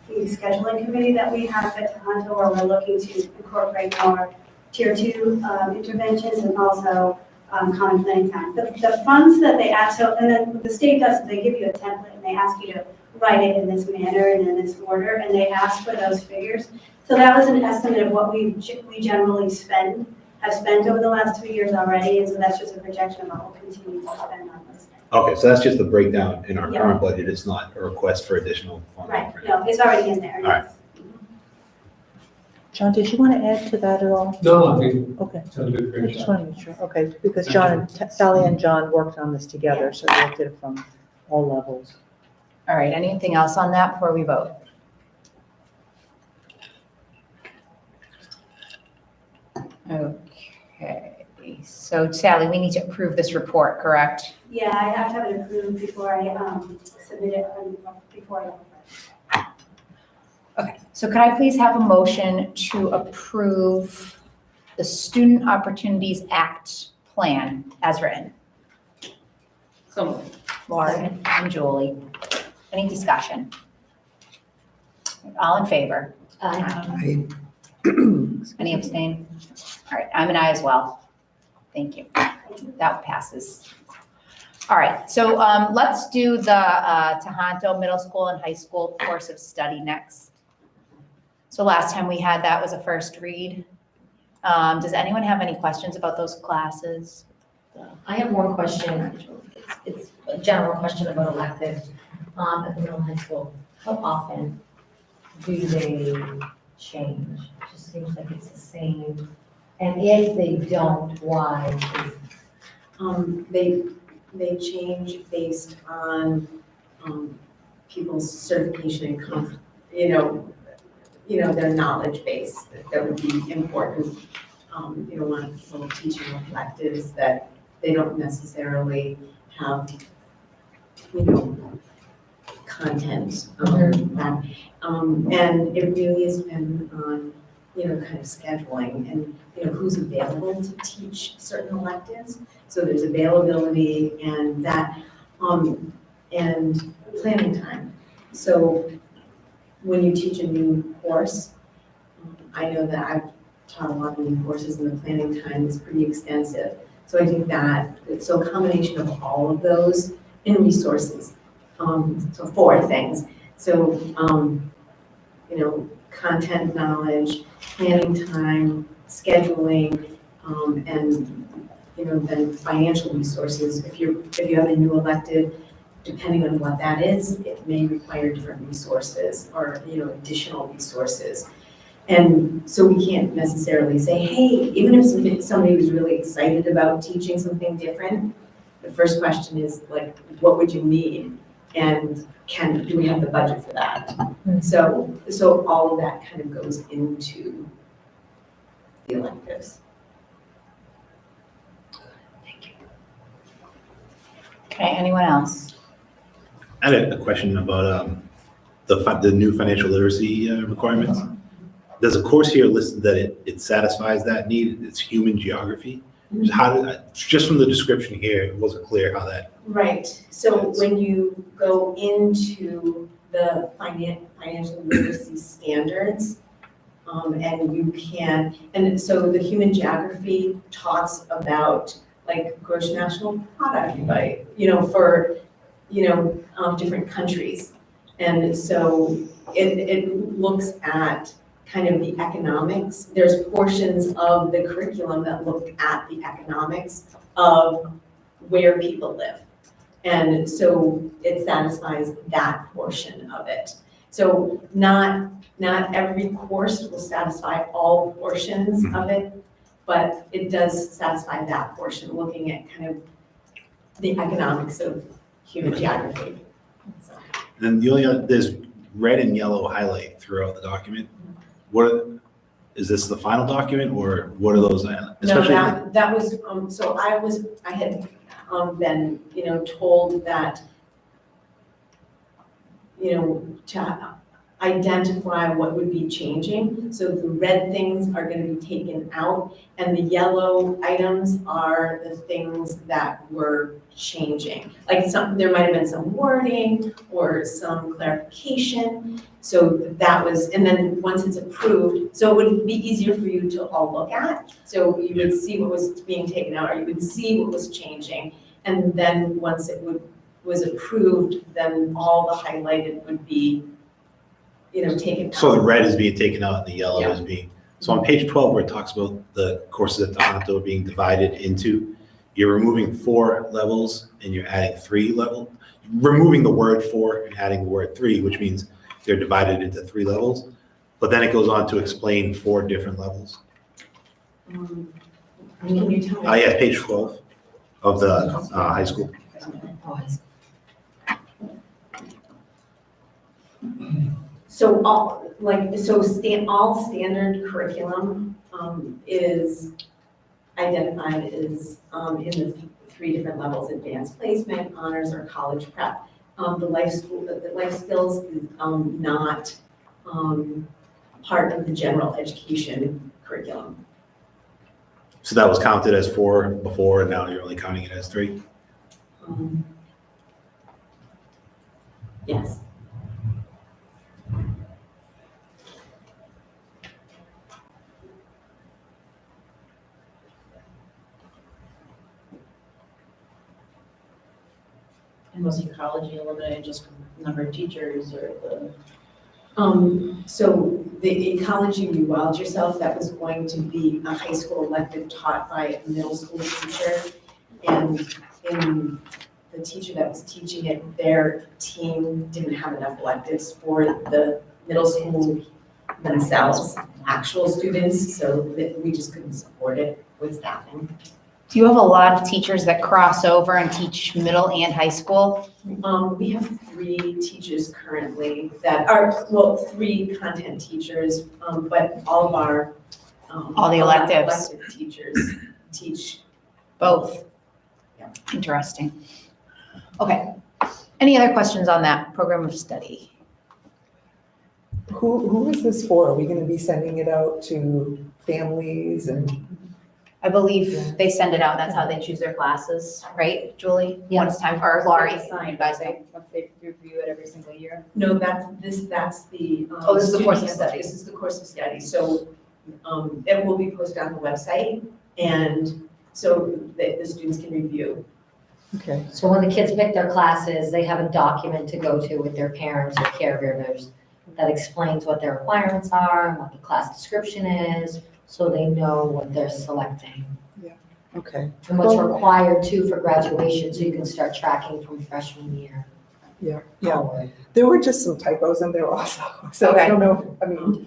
the scheduling committee that we have at Tohoto, where we're looking to incorporate more tier 2 interventions and also common planning time. The funds that they ask, so, and then the state does, they give you a template and they ask you to write it in this manner and in this order, and they ask for those figures. So that was an estimate of what we generally have spent over the last 3 years already, and so that's just a projection of what we'll continue to spend on those things. Okay, so that's just the breakdown in our Yeah. current budget. It's not a request for additional funding. Right, no, it's already in there. All right. John, did you want to add to that at all? No, I think Okay, it's a good I great just job. want to make sure, okay, because Sally and John worked on this together, so they looked at it from all levels. All right, anything else on that before we vote? Okay, so Sally, we need to approve this report, correct? Yeah, I have to have it approved before I submit it, before I offer it. Okay, so could I please have a motion to approve the Student Opportunities Act plan as written? So Lauren and Julie. Any discussion? All in favor? Any abstain? All right, I'm an aye as well. Thank you. That passes. All right, so let's do the Tohoto Middle School and High School course of study next. So last time we had that was a first read. Does anyone have any questions about those classes? I have one question. It's a general question about electives at the middle high school. How often do they change? It just seems like it's the same. And if they don't, why? They change based on people's certification and their knowledge base that would be important. You don't want people teaching electives that they don't necessarily have, content. And it really is dependent on, kind of scheduling and, who's available to teach certain electives. So there's availability and that, and planning time. So when you teach a new course, I know that I've taught a lot of new courses and the planning time is pretty extensive. So I think so a combination of all of those and resources. So 4 things. So, content knowledge, planning time, scheduling, and, then financial resources. If you have a new elective, depending on what that is, it may require different resources or, additional resources. And so we can't necessarily say, hey, even if somebody was really excited about teaching something different, the first question is like, what would you need? And do we have the budget for that? So all of that kind of goes into the electives. Okay, anyone else? I had a question about the new financial literacy requirements. there's a course here listed that it satisfies that need. It's human geography. So how did, just from the description here, it wasn't clear how that. Right, so when you go into the financial literacy standards, and you can, and so the human geography talks about like gross national product, by, for, different countries. And so it looks at kind of the economics. There's portions of the curriculum that look at the economics of where people live. And so it satisfies that portion of it. So not every course will satisfy all portions of it, but it does satisfy that portion, looking at kind of the economics of human geography. So, And the only other, there's red and yellow highlight throughout the document. Is this the final document or what are those? No, Especially that was, so I had been, told that, to identify what would be changing. So the red things are going to be taken out and the yellow items are the things that were changing. Like there might have been some wording or some clarification. So that was, and then once it's approved, so it would be easier for you to all look at. So you would see what was being taken out, or you would see what was changing. And then once it was approved, then all the highlighted would be, taken out. So the red is being taken out and the yellow Yeah. is being, so on page 12 where it talks about the courses at Tohoto being divided into, you're removing 4 levels and you're adding 3 levels. Removing the word 4 and adding the word 3, which means they're divided into 3 levels. But then it goes on to explain 4 different levels. Can you tell me? Yeah, page 12 of the high school. So all standard curriculum is identified as in the 3 different levels: advanced placement, honors, or college prep. The life skills is not part of the general education curriculum. So that was counted as 4 before and now you're only counting it as 3? Yes. And was ecology eliminated just from number of teachers or the? So the ecology rewild yourself, that was going to be a high school elective taught by a middle school teacher. And in the teacher that was teaching it, their team didn't have enough electives for the middle school themselves, actual students, so that we just couldn't support it with staffing. Do you have a lot of teachers that cross over and teach middle and high school? We have 3 teachers currently that are, well, 3 content teachers, but all of our. All the electives. Elective teachers teach. Both? Yeah. Interesting. Okay. Any other questions on that program of study? Who is this for? Are we going to be sending it out to families and? I believe they send it out, that's how they choose their classes, right, Julie? Yeah. When it's time, or Laurie, Assigned, you guys say? Once they review it every single year. No, that's the. Oh, this is the course of student study. handbook. This is the course of study, so, it will be posted on the website, and so the students can review. Okay. So when the kids pick their classes, they have a document to go to with their parents or caregivers that explains what their requirements are and what the class description is, so they know what they're selecting. Okay. And what's Well- required too for graduation, so you can start tracking from freshman year Yeah. forward. There were just some typos in there also. So Okay. I don't know,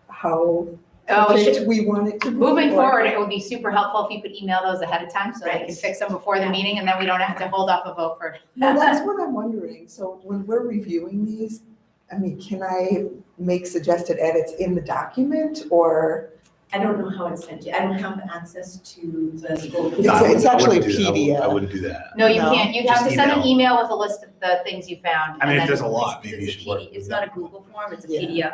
how Oh, perfect we want it to be. moving or- forward, it would be super helpful if you could email those ahead of time so they can Right. fix them before the meeting and then we don't have to hold off a vote for. Well, that's what I'm wondering. So when we're reviewing these, can I make suggested edits in the document or? I don't know how it's sent to you, I don't have access to the school. It's- No, I wouldn't- it's I actually wouldn't do that. PDF. I wouldn't do that. No, you No. can't. You'd have Just to send an email. email with a list of the things you found. I mean, and if there's then- a lot, maybe you It's should work It's with not that. a Google form, it's a Yeah. PDF.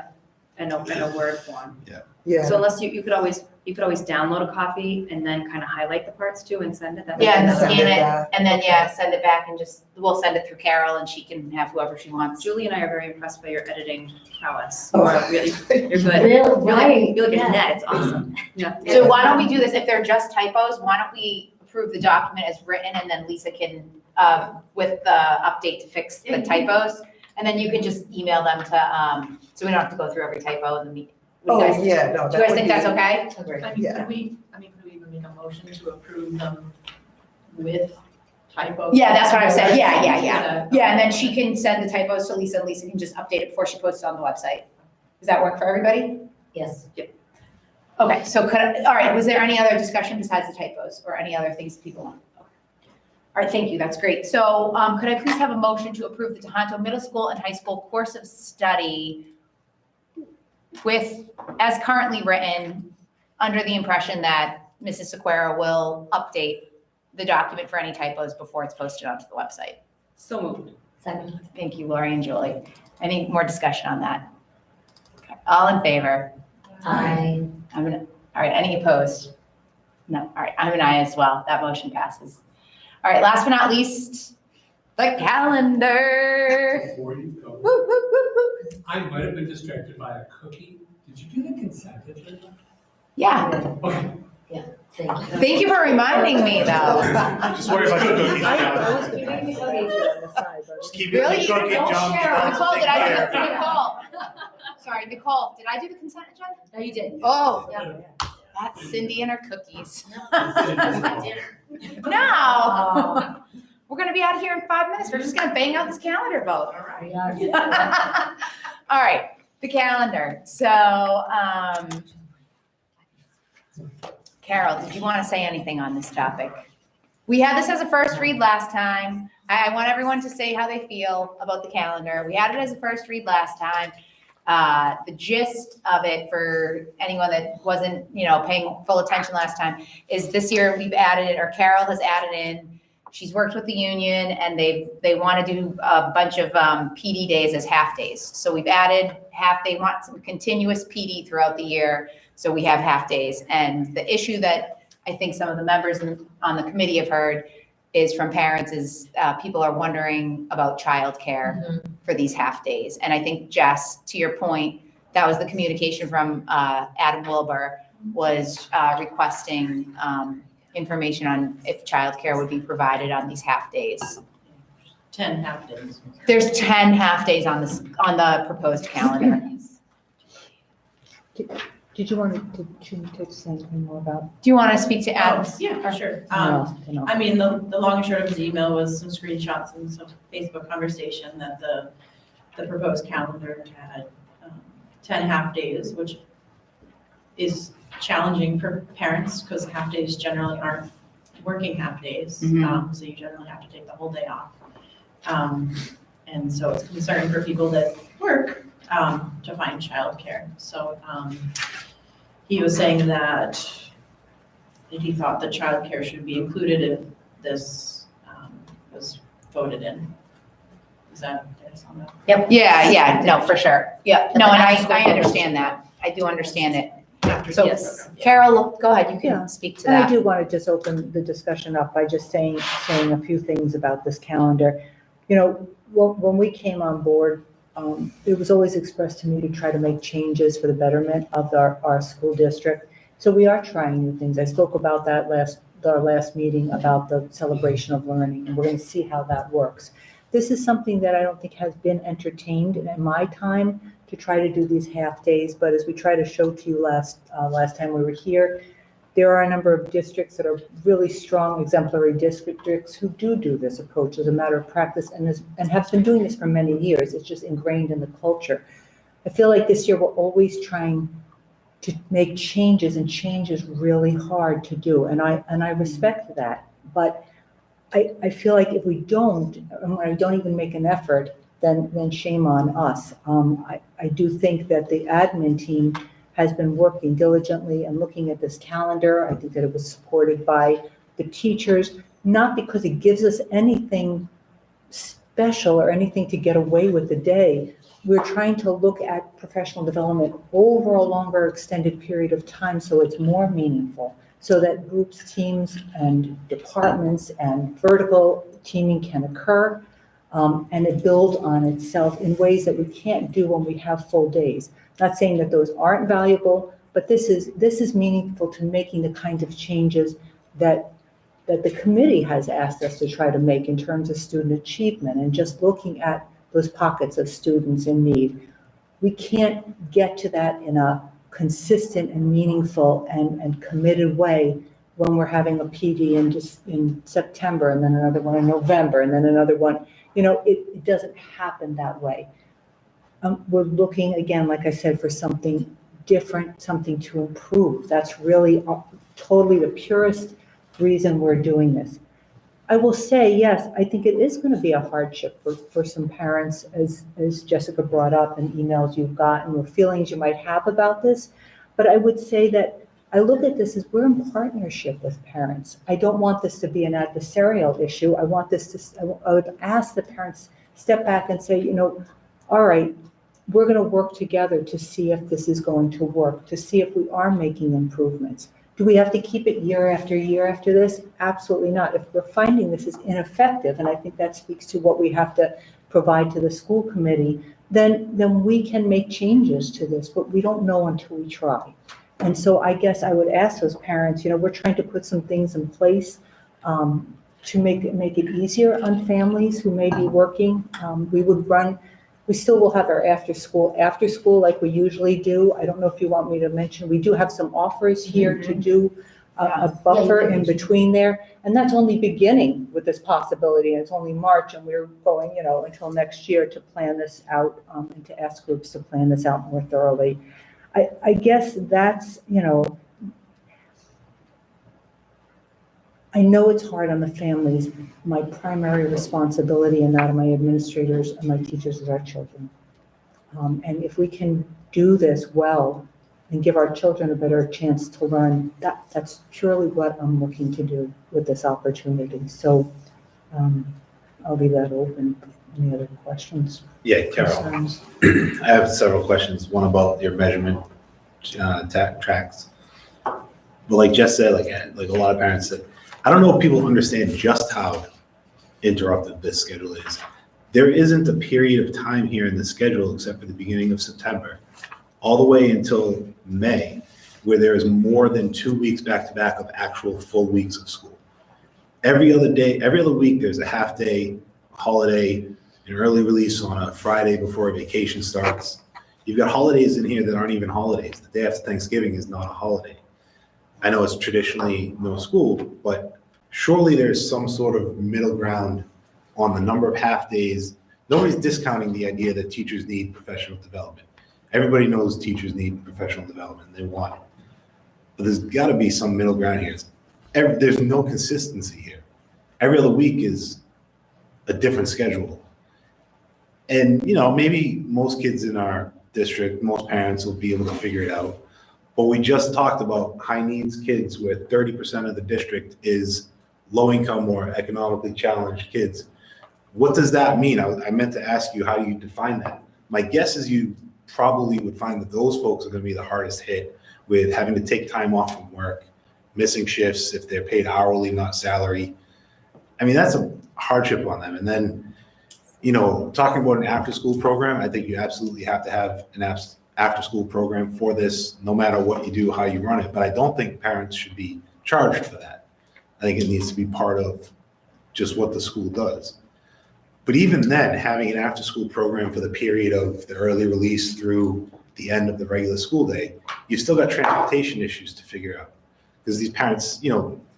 in a Word form. Yeah. So unless you could always download a copy and then kind of highlight the parts too and send it. That'd be Yeah, and another- Send scan it it, back. and then, yeah, send it back and we'll send it through Carol and she can have whoever she wants. Julie and I are very impressed by your editing prowess. Oh. You're good. Real, right, You look at yeah. net, it's awesome. Yeah. So why don't we do this, if they're just typos, why don't we approve the document as written and then Lisa can, with the update to fix the typos? And then you can just email them to, so we don't have to go through every typo in the meeting. Oh, yeah, no, Do you that guys would think be. that's okay? Agreed. Yeah. Could we even make a motion to approve them with typos? Yeah, that's what I'm saying. Yeah. Yeah. Yeah, and then she can send the typos to Lisa and Lisa can just update it before she posts it on the website. Does that work for everybody? Yes. Okay, so all right, was there any other discussion besides the typos or any other things people want? All right, thank you, that's great. So could I please have a motion to approve the Tohoto Middle School and High School course of study with, as currently written, under the impression that Mrs. Sequeira will update the document for any typos before it's posted onto the website? So moved. Second. Thank you, Lori and Julie. Any more discussion on that? Okay, all in favor? I, All right, any opposed? No, all right, I'm an aye as well. That motion passes. All right, last but not least, the calendar. Before you go, Woo, woo, woo, woo. I might have been distracted by a cookie. Did you do the consent agenda? Yeah, Okay. thank you. thank you for reminding me though. Just worry about the cookies, I was John. keeping the cookies on the side, but- Just keep it Really? in You the cookie, didn't John. share. Nicole, did I do Take the, care. Nicole? Sorry, Nicole, did I do the consent agenda? No, you did. Oh, Yeah. that's Cindy and her cookies. Oh. No, we're gonna be out of here in 5 minutes. We're just gonna bang out this calendar vote. We are- All right, the calendar. So, Carol, did you want to say anything on this topic? We had this as a first read last time. I want everyone to say how they feel about the calendar. We had it as a first read last time. The gist of it for anyone that wasn't, paying full attention last time is this year we've added it, or Carol has added in. She's worked with the union and they want to do a bunch of PD days as half days. So we've added they want some continuous PD throughout the year. So we have half days. And the issue that I think some of the members on the committee have heard is from parents is people are wondering about childcare for these half days. And I think, Jess, to your point, that was the communication from Adam Wilbur was requesting information on if childcare would be provided on these half days. 10 half days. There's 10 half days on the proposed calendar. Did you want to say anything more about? Do you want to speak to Adam? Yeah, sure. No. I mean, the long and short of his email was some screenshots and some Facebook conversation that the proposed calendar had 10 half days, which is challenging for parents because half days generally aren't working half days. Mhm. So you generally have to take the whole day off. And so it's concerning for people that work to find childcare. So he was saying that he thought that childcare should be included if this was voted in. Is that, did I sound that? Yep. Yeah, no, for sure. Yeah, no, and I understand that. I do understand it. So Yes. Carol, go ahead, you Yeah. can speak to And I that. do want to just open the discussion up by just saying a few things about this calendar. When we came on board, it was always expressed to me to try to make changes for the betterment of our school district. So we are trying new things. I spoke about that our last meeting about the celebration of learning, and we're going to see how that works. This is something that I don't think has been entertained in my time to try to do these half days, but as we try to show to you last time we were here, there are a number of districts that are really strong exemplary districts who do this approach as a matter of practice and have been doing this for many years. It's just ingrained in the culture. I feel like this year we're always trying to make changes, and change is really hard to do, and I respect that. But I feel like if we don't, and when I don't even make an effort, then shame on us. I do think that the admin team has been working diligently and looking at this calendar. I think that it was supported by the teachers, not because it gives us anything special or anything to get away with the day. We're trying to look at professional development over a longer extended period of time so it's more meaningful, so that groups, teams, and departments and vertical teaming can occur, and it builds on itself in ways that we can't do when we have full days. Not saying that those aren't valuable, but this is meaningful to making the kinds of changes that the committee has asked us to try to make in terms of student achievement and just looking at those pockets of students in need. We can't get to that in a consistent and meaningful and committed way when we're having a PD in September and then another one in November and then another one. It doesn't happen that way. We're looking, again, like I said, for something different, something to improve. That's really totally the purest reason we're doing this. I will say, yes, I think it is going to be a hardship for some parents, as Jessica brought up in emails you've gotten or feelings you might have about this. But I would say that I look at this as we're in partnership with parents. I don't want this to be an adversarial issue. I would ask the parents step back and say, all right, we're going to work together to see if this is going to work, to see if we are making improvements. Do we have to keep it year after this? Absolutely not. If we're finding this is ineffective, and I think that speaks to what we have to provide to the school committee, then we can make changes to this, but we don't know until we try. And so I guess I would ask those parents, we're trying to put some things in place to make it easier on families who may be working. We still will have our after school like we usually do. I don't know if you want me to mention, we do have some offers here to do a buffer in between there. And that's only beginning with this possibility. And it's only March and we're going, until next year to plan this out and to ask groups to plan this out more thoroughly. I guess that's, I know it's hard on the families. My primary responsibility and that of my administrators and my teachers is our children. And if we can do this well and give our children a better chance to learn, that's purely what I'm looking to do with this opportunity. So I'll leave that open. Any other questions? Yeah, Carol, Concerns? I have several questions. One about your measurement tracks. But like Jess said, like a lot of parents said, I don't know if people understand just how interrupted this schedule is. There isn't a period of time here in the schedule, except for the beginning of September, all the way until May, where there is more than 2 weeks back-to-back of actual full weeks of school. Every other week, there's a half day, holiday, an early release on a Friday before a vacation starts. You've got holidays in here that aren't even holidays. The day after Thanksgiving is not a holiday. I know it's traditionally no school, but surely there's some sort of middle ground on the number of half days. Nobody's discounting the idea that teachers need professional development. Everybody knows teachers need professional development. They want it. But there's got to be some middle ground here. There's no consistency here. Every other week is a different schedule. And, maybe most kids in our district, most parents will be able to figure it out. But we just talked about high needs kids where 30% of the district is low income or economically challenged kids. What does that mean? I meant to ask you, how do you define that? My guess is you probably would find that those folks are going to be the hardest hit with having to take time off from work, missing shifts if they're paid hourly, not salary. I mean, that's a hardship on them. And then, talking about an after school program, I think you absolutely have to have an after-school program for this, no matter what you do, how you run it. But I don't think parents should be charged for that. I think it needs to be part of just what the school does. But even then, having an after-school program for the period of the early release through the end of the regular school day, you've still got transportation issues to figure out. Because these parents,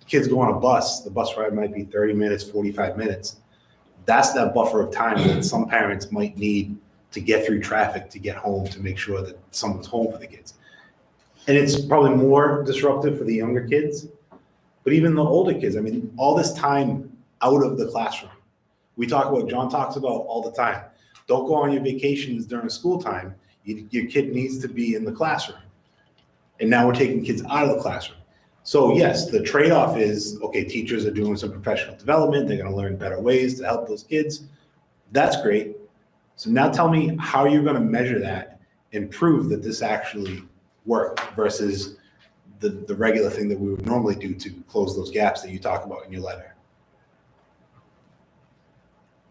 kids go on a bus, the bus ride might be 30 minutes, 45 minutes. That's that buffer of time that some parents might need to get through traffic, to get home, to make sure that someone's home for the kids. And it's probably more disruptive for the younger kids, but even the older kids, all this time out of the classroom. John talks about all the time, don't go on your vacations during school time. Your kid needs to be in the classroom. And now we're taking kids out of the classroom. So yes, the trade-off is, okay, teachers are doing some professional development. They're going to learn better ways to help those kids. That's great. So now tell me how you're gonna measure that and prove that this actually worked versus the regular thing that we would normally do to close those gaps that you talk about in your letter.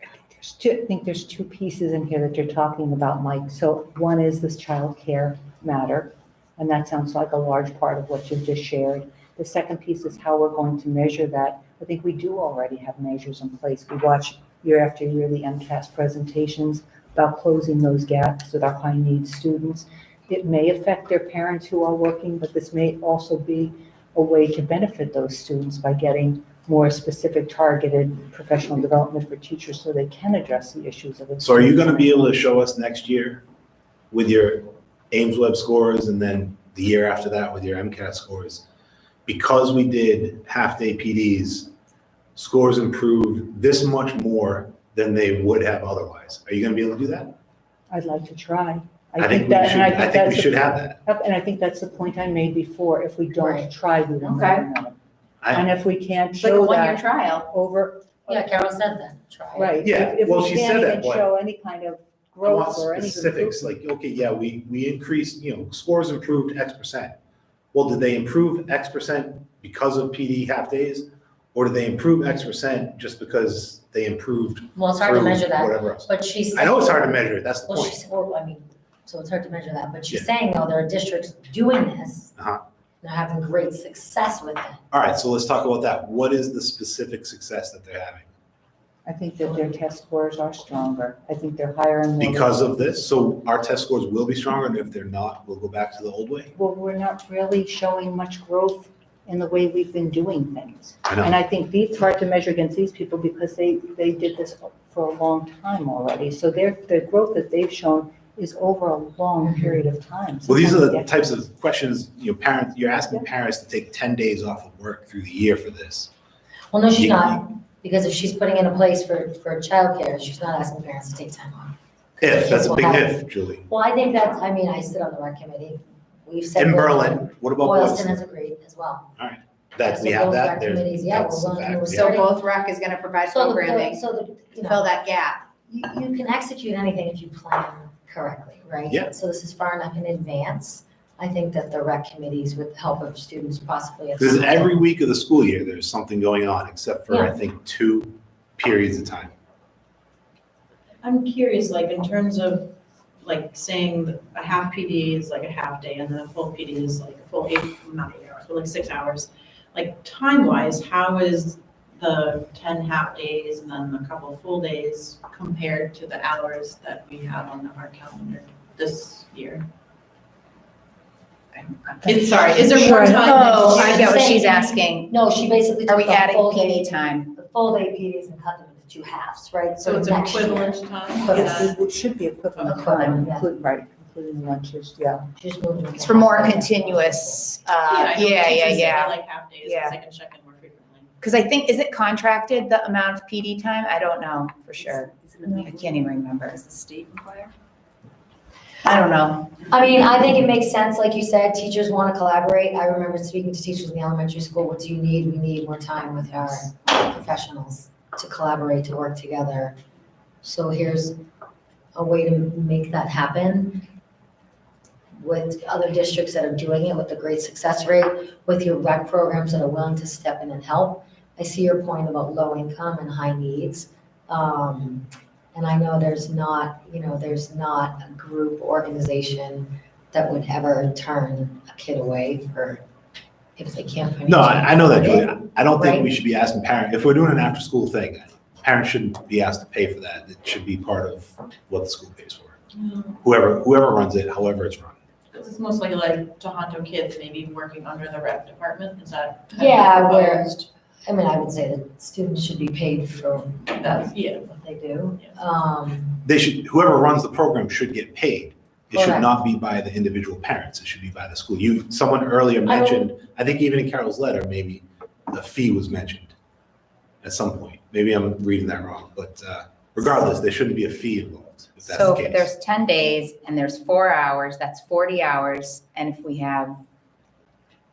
I think there's two pieces in here that you're talking about, Mike. So one is this childcare matter, and that sounds like a large part of what you've just shared. The second piece is how we're going to measure that. I think we do already have measures in place. We watch year after year the MCAS presentations about closing those gaps with our high needs students. It may affect their parents who are working, but this may also be a way to benefit those students by getting more specific targeted professional development for teachers so they can address the issues of it. So are you gonna be able to show us next year with your Ames Web scores and then the year after that with your MCAS scores? Because we did half-day PDs, scores improved this much more than they would have otherwise. Are you gonna be able to do that? I'd like to try. I think we that- should, and I think that's we should the- have that. And I think that's the point I made before. If we don't Right. try, we will Okay. never know. And if we can't It's like a show one-year that trial. over, Yeah, Carol said that, try it. right. Yeah, if well, we she can't said that, even but show any kind of I want growth or any specifics, improvement. like, okay, yeah, we increased, scores improved X percent. Well, did they improve X percent because of PD half days? Or did they improve X percent just because they improved Well, it's hard to through measure that, whatever else? but she's. I know it's hard to measure it, that's the Well, point. she's, well, I mean, so it's hard to measure that, but she's Yeah. saying though, there are districts doing this. Uh-huh. They're having great success with it. All right, so let's talk about that. What is the specific success that they're having? I think that their test scores are stronger. I think they're higher in. Because of this, so our test scores will be stronger, and if they're not, we'll go back to the old way? Well, we're not really showing much growth in the way we've been doing things. I know. And I think it's hard to measure against these people because they did this for a long time already. So the growth that they've shown is over a long period of time. Well, these are the Sometimes types of questions, parents, you're asking parents to take 10 days off of work through the year for this. Well, no, she's Yeah. not, because if she's putting in a place for childcare, she's not asking parents to take time off. If, that's a big Well, if, Julie. Well, I think that's, I mean, I sit on the rec committee. We've said. In that- Berlin, what about Boylston Boylston? has agreed as well. That we So have both that, rec there's, committees, yeah, that's we're a willing- fact, we're yeah. So both rec is gonna provide So the- programming So the, to you know. fill that gap. You can execute anything if you plan correctly, right? Yeah. So this is far enough in advance. I think that the rec committees, with the help of students possibly. at some Because point- every week of the school year, there's something going on, except for, I Yeah. think, 2 periods of time. I'm curious, like, in terms of, like, saying a half PD is like a half day and then a full PD is like a full not 8 hours, but like 6 hours. Like, time-wise, how is the 10 half days and then a couple of full days compared to the hours that we have on our calendar this year? Sorry, is there more Sure. time? Oh, than- I get what she's Saying- asking. No, she basically Are took we the adding full PD day, time? the full day PDs and cut them into 2 halves, right? So it's next year. equivalent time? But Yeah. It should be equivalent Equivalent, time, yeah. including lunches, yeah. Just moved them It's to for more half day. continuous, I know yeah, teachers yeah, say yeah. they like half days, Yeah. because they can check in more frequently. Because I think, is it contracted, the amount of PD time? I don't know for sure. I can't even remember. Does the state require? I don't know. I mean, I think it makes sense, like you said, teachers want to collaborate. I remember speaking to teachers in the elementary school, what do you need? We need more time with our professionals to collaborate, to work together. So here's a way to make that happen with other districts that are doing it with a great success rate, with your rec programs that are willing to step in and help. I see your point about low income and high needs. And I know there's not a group organization that would ever turn a kid away if they can't financially. No, I know that, afford it. Julie. I don't think right? we should be asking parents, if we're doing an after-school thing, parents shouldn't be asked to pay for that. It should be part of what the school pays for. Whoever runs it, however it's run. This is mostly like Tohoto kids maybe working under the rec department, is that? kind of Yeah, where- proposed? I mean, I would say that students should be paid for That's, yeah. what they do. Yeah. Whoever runs the program should get paid. It should Correct. not be by the individual parents. It should be by the school. Someone earlier don't- mentioned, I think even in Carol's letter, maybe the fee was mentioned at some point. Maybe I'm reading that wrong, but regardless, there shouldn't be a fee involved, if that's So the if case. there's 10 days and there's 4 hours, that's 40 hours. And if we have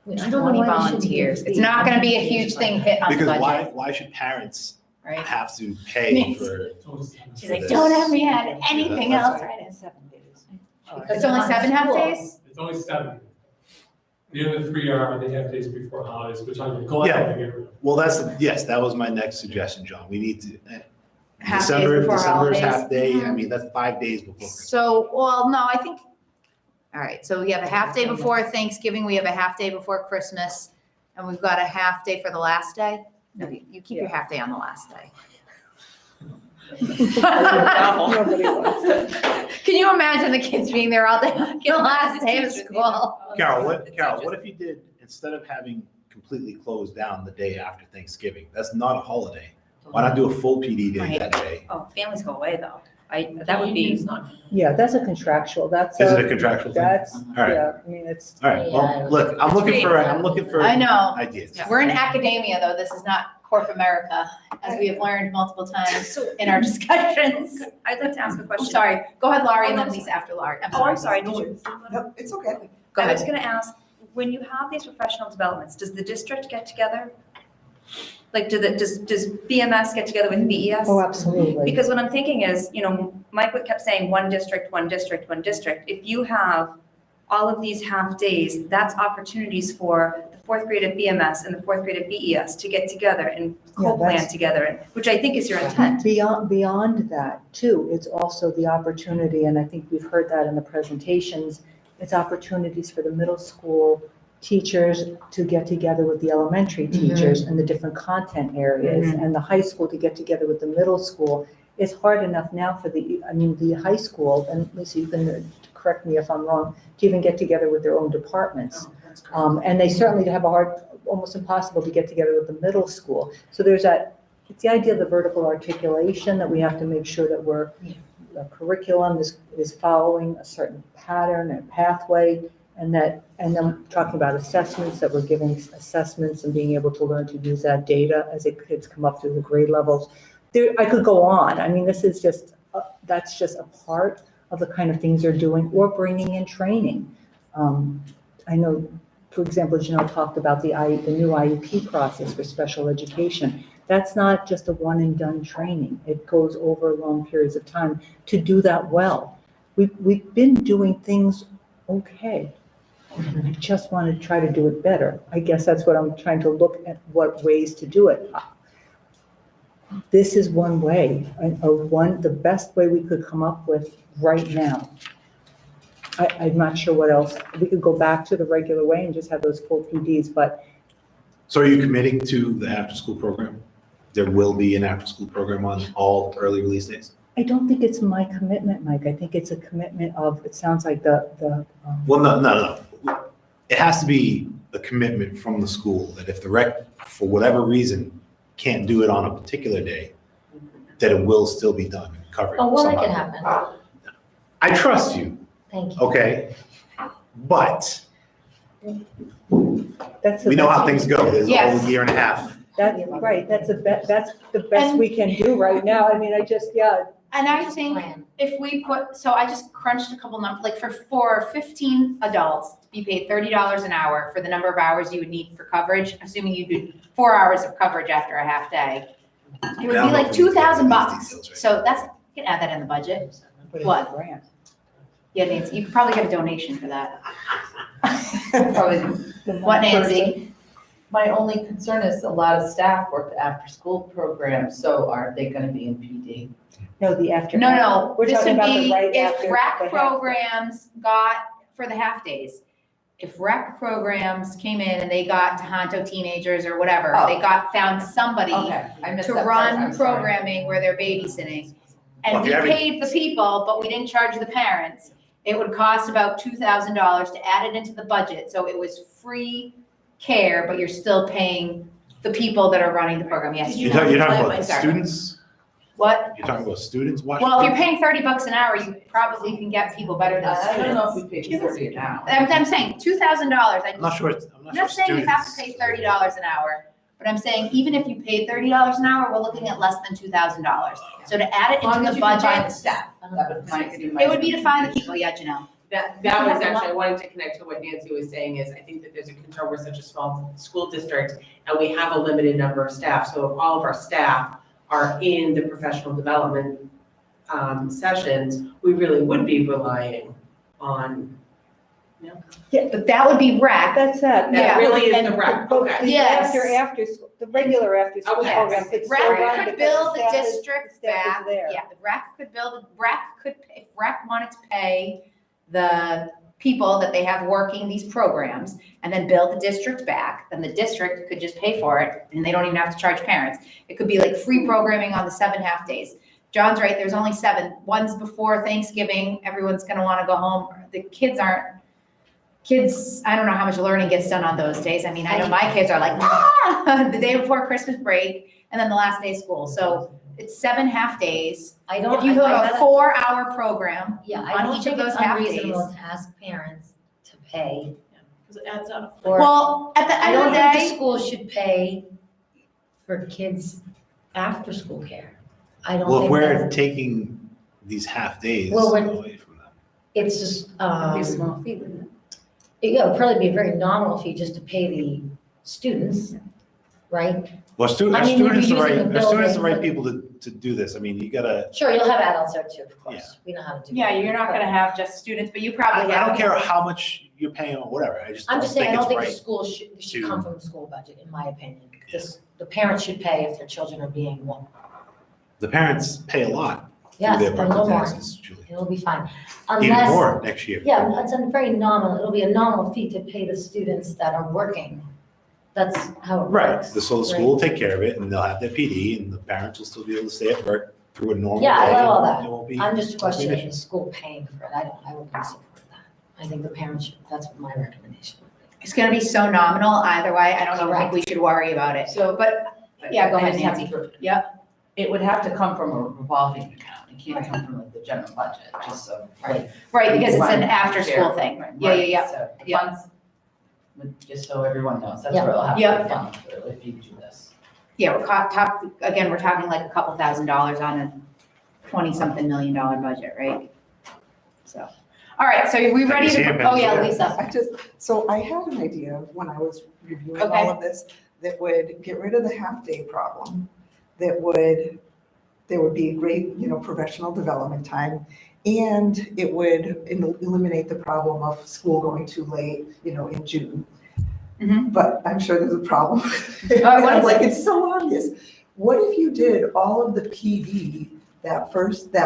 I don't know 20 why there should be a volunteers, it's fee. not going to be a huge thing hit on the Because budget. why should parents right? have to pay for. It's always 7. She's like, this. don't have me add anything Yeah, else that's right in. 7 days. It's only 7 half days? It's only 7. The other 3 are the half days before holidays, which I'm glad Yeah. to get rid of. Well, yes, that was my next suggestion, John. We need to, Half days December, before December's holidays? half day, I Mhm. mean, that's 5 days before Christmas. So, well, no, I think, all right, so we have a half day before Thanksgiving, we have a half day before Christmas, and we've got a half day for the last day? No, you keep your half day on the last day. Nobody wants it. Can you imagine the kids being there all day, on the last day of school? Carol, what if you did, instead of having completely closed down the day after Thanksgiving, that's not a holiday. Why not do a full PD day that day? Oh, families go away though. That would be, It's not. Yeah, that's a contractual, that's Is it a contractual thing? that's, All right, yeah, I mean, it's, all right, well, look, I'm looking for I know. ideas. We're in academia, though, this is not corporate America, as we have learned multiple times in our discussions. I'd like to ask a I'm question. sorry, go ahead, Laurie, and Oh, then no, Lisa after Laurie. Oh, I'm sorry, did you? No, it's okay. Go I was ahead. gonna ask, when you have these professional developments, does the district get together? Like, does BMS get together with BES? oh, absolutely. Because what I'm thinking is, Mike kept saying one district, one district, one district. If you have all of these half days, that's opportunities for the 4th grade at BMS and the 4th grade at BES to get together and Yeah, co-plan that's- together, which I think is your intent. Beyond that, too, it's also the opportunity, and I think we've heard that in the presentations, it's opportunities for the middle school teachers to get together with the elementary teachers in the different content areas, and the high school to get together with the middle school. It's hard enough now for the high school, and Lisa, you can correct me if I'm wrong, to even get together with their own departments. And they certainly have almost impossible to get together with the middle school. So there's it's the idea of the vertical articulation, that we have to make sure that the curriculum is following a certain pattern and pathway, and then talking about assessments, that we're giving assessments and being able to learn to use that data as kids come up through the grade levels. I could go on. I mean, this is that's just a part of the kind of things they're doing, or bringing in training. I know, for example, Janelle talked about the new IEP process for special education. That's not just a one and done training. It goes over long periods of time to do that well. We've been doing things okay. I just want to try to do it better. I guess that's what I'm trying to look at, what ways to do it. This is one way, the best way we could come up with right now. I'm not sure what else. We could go back to the regular way and just have those full PDs, but So are you committing to the after-school program? There will be an after-school program on all early release days? I don't think it's my commitment, Mike. I think it's a commitment of, it sounds like Well, no. It has to be a commitment from the school that if the rec, for whatever reason, can't do it on a particular day, that it will still be done and covered. Oh, well, that somehow. can happen. I trust you, Thank you. okay? But that's. we know how things go. There's a Yes. whole year and a half. That's right. That's the best we can do right now. I mean, And I think Plan. if we so I just crunched a couple numbers, like for 15 adults to be paid $30 an hour for the number of hours you would need for coverage, assuming you do 4 hours of coverage after a half day, it would be like $2,000. So you can add that in the budget. What? Grant. Yeah, Nancy, you could probably get a donation for that. Probably. What, Nancy? My only concern is a lot of staff work the after-school program, so aren't they gonna be in PD? No, the after. No, We're this talking would about the be right if after the rec half- programs got, for the half days, if rec programs came in and they got Tohoto teenagers or whatever, Oh. they found somebody Okay, I missed to that part, I'm run sorry. programming where they're babysitting. Well, And if we you have any- paid the people, but we didn't charge the parents. It would cost about $2,000 to add it into the budget, so it was free care, but you're still paying the people that are running the program, yes. Did you You're talking have about the Sorry. students? What? You're talking about students watching? Well, if you're paying $30 an hour, you probably can get people better than I don't know if students. we pay 30 an hour. I'm saying $2,000. I'm not sure. I'm not saying you have to pay $30 an hour, but I'm saying even if you paid $30 an hour, we're looking at less than $2,000. So to add it As long into as the you can find the budget, staff, that would be my. it would be to find the people, yeah, Janelle. That was actually, I wanted to connect to what Nancy was saying is I think that there's a concern, we're such a small school district and we have a limited number of staff. So if all of our staff are in the professional development sessions, we really would be relying on. Yeah, but that would be rec. That's that. That really is and- the rec, But okay. the Yes. the regular after-school Okay. program could still Rec run could because build the staff is- district staff is back, there. yeah, the rec could, if rec wanted to pay the people that they have working these programs and then build the district back, then the district could just pay for it and they don't even have to charge parents. It could be like free programming on the 7 half days. John's right, there's only 7. One's before Thanksgiving, everyone's gonna wanna go home. The kids, I don't know how much learning gets done on those days. I mean, I know my kids are like, the day before Christmas break and then the last day of school. So it's 7 half days. I don't. If you I- I have a gotta- 4-hour program Yeah, on I don't each think of it's those half unreasonable days. to ask parents to pay. Because it adds up. Or, Well, at the I end of don't the think the day, school should pay for kids' after-school care. I don't Well, if think we're that's, taking these half days Well, we're- away from them. it's just, It'd be a small fee, wouldn't it? yeah, it'd probably be a very nominal fee just to pay the students, right? Well, I students, mean, you'd be students are using right, the are students the building, right but- people to do this. I mean, you gotta, Sure, you'll have adults there too, of course. We know how to do yeah, that. you're not gonna have just students, but you I probably have. don't care how much you're paying or whatever, I just I'm don't just saying, I think don't it's think the right. school should to- come from the school budget, in my opinion. The parents should pay if their children are being, The parents pay a lot through yes, their a little property more. taxes, Julie. It'll be fine. Even Unless, more next year. yeah, it's a very nominal, it'll be a nominal fee to pay the students that are working. That's how it Right, works. so the school will take care of it and they'll have their PD and the parents will still be able to stay at work through a normal day. Yeah, I love all and that. it won't be- I'm just questioning issue. the school paying for it. I wouldn't support that. I think the parents should, that's what my recommendation would be. It's gonna be so nominal either way, I don't even think Correct. we should worry about it. So, But, yeah, go I ahead, just have Nancy. to- Yep. It would have to come from a revolving account. It can't come from like the general budget, just so. Right. Right, because it's an Run after-school there. thing. Right, Yeah, yeah, yeah. So the Yeah. funds, just so everyone knows, that's Yeah. where it'll have Yeah. to be funded through if you do this. Yeah, we're again, we're talking like a couple $1,000s on a 20-something million dollar budget, right? So, all right, so are we ready Like to, a oh yeah, sandbag. Lisa. So I had an idea when I was reviewing Okay. all of this, that would get rid of the half-day problem, there would be great, professional development time, and it would eliminate the problem of school going too late, in June. Mhm. But I'm sure there's a problem. what I'm is like, it's so obvious. What if you did all of the PD that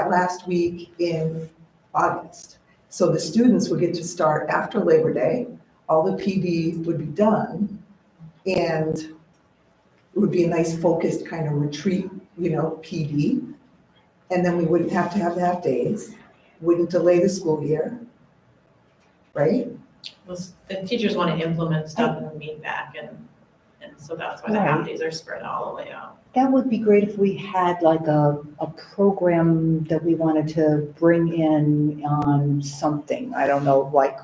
last week in August? So the students would get to start after Labor Day, all the PD would be done, and it would be a nice focused kind of retreat, PD. And then we wouldn't have to have half days, wouldn't delay the school year, right? Well, the teachers want to implement stuff and meet back and so that's why the half days are spread all the way out. That would be great if we had like a program that we wanted to bring in on something, I don't know, like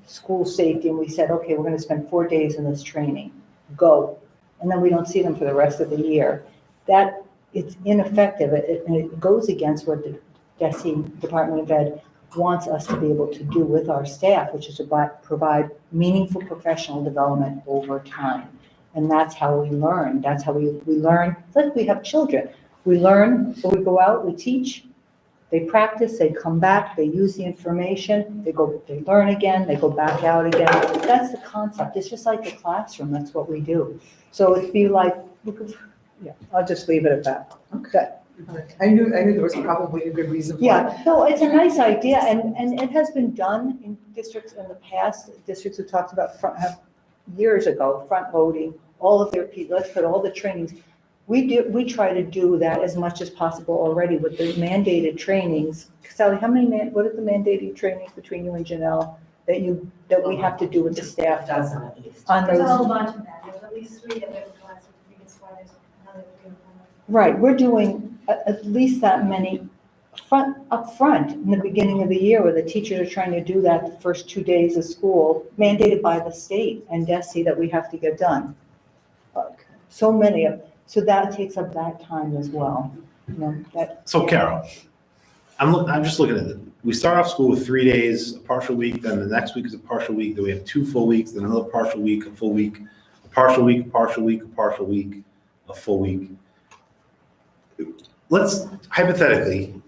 school safety, and we said, okay, we're gonna spend 4 days in this training, go. And then we don't see them for the rest of the year. That, it's ineffective, it goes against what the DESE, Department of Ed, wants us to be able to do with our staff, which is to provide meaningful professional development over time. And that's how we learn. That's how we learn. It's like we have children. We learn, so we go out, we teach, they practice, they come back, they use the information, they learn again, they go back out again. That's the concept. It's just like the classroom. That's what we do. So it'd be like, I'll just leave it at that. Okay. I knew there was probably a good reason for it. Yeah, no, it's a nice idea, and it has been done in districts in the past. Districts have talked about years ago, front loading, all of their people, let's put all the trainings. We try to do that as much as possible already with the mandated trainings. Sally, what are the mandated trainings between you and Janelle that we have to do with the staff? Dozen at least. On There's a whole those, bunch of that, there's at least 3 that we have to collect, I think it's 4, there's another 3 or 4. right, we're doing at least that many up front in the beginning of the year, where the teachers are trying to do that the first 2 days of school, mandated by the state and DESE that we have to get done. So many of, so that takes up that time as well, So Carol, I'm just looking at it. We start off school with 3 days, a partial week, then the next week is a partial week, then we have 2 full weeks, then another partial week, a full week, a partial week, a partial week, a partial week, a full week. let's hypothetically,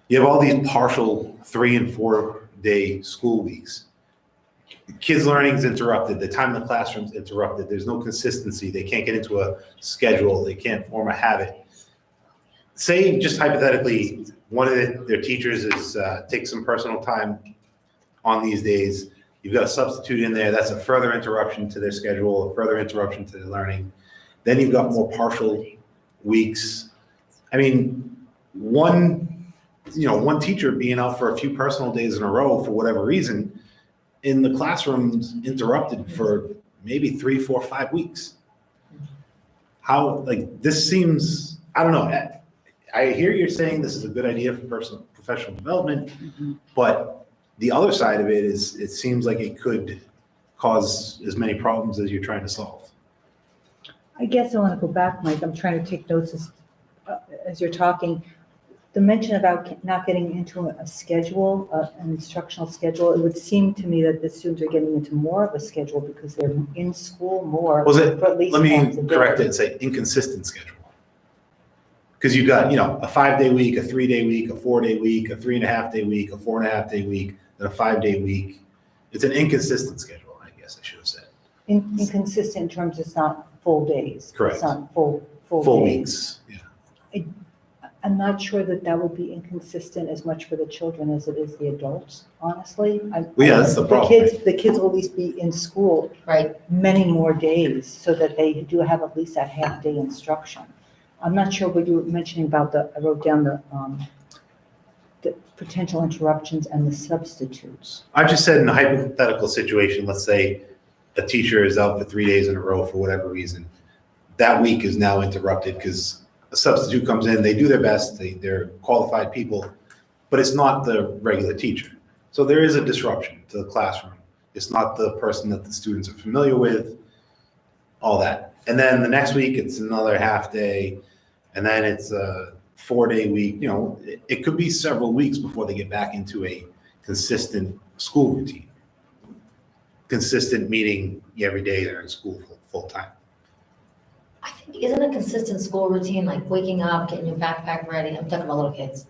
you have all these partial 3 and 4 day school weeks. Kids' learning's interrupted, the time in the classroom's interrupted, there's no consistency, they can't get into a schedule, they can't form a habit. Say, just hypothetically, one of their teachers is, takes some personal time on these days, you've got a substitute in there, that's a further interruption to their schedule, a further interruption to their learning. Then you've got more partial weeks. I mean, one teacher being out for a few personal days in a row for whatever reason, in the classroom's interrupted for maybe 3, 4, 5 weeks. How, like, this seems, I don't know, I hear you're saying this is a good idea for professional development, but the other side of it is, it seems like it could cause as many problems as you're trying to solve. I guess I want to go back, Mike. I'm trying to take notes as you're talking. The mention about not getting into a schedule, an instructional schedule, it would seem to me that the students are getting into more of a schedule because they're in school more. Was it, for at least let me once a day. correct it and say inconsistent schedule. Because you've got, a 5-day week, a 3-day week, a 4-day week, a 3.5-day week, a 4.5-day week, then a 5-day week. It's an inconsistent schedule, I guess I should have said. Inconsistent in terms it's not full days. Correct. It's not full Full days. weeks, yeah. I'm not sure that would be inconsistent as much for the children as it is the adults, honestly. Well, yeah, that's the problem. The kids will at least be in school Right. many more days so that they do have at least that half-day instruction. I'm not sure what you were mentioning about I wrote down the potential interruptions and the substitutes. I just said in a hypothetical situation, let's say a teacher is out for 3 days in a row for whatever reason. That week is now interrupted because a substitute comes in, they do their best, they're qualified people, but it's not the regular teacher. So there is a disruption to the classroom. It's not the person that the students are familiar with, all that. And then the next week, it's another half day, and then it's a 4-day week. It could be several weeks before they get back into a consistent school routine. Consistent meaning every day they're in school full time. I think, isn't a consistent school routine like waking up, getting your backpack ready? I'm talking about little kids.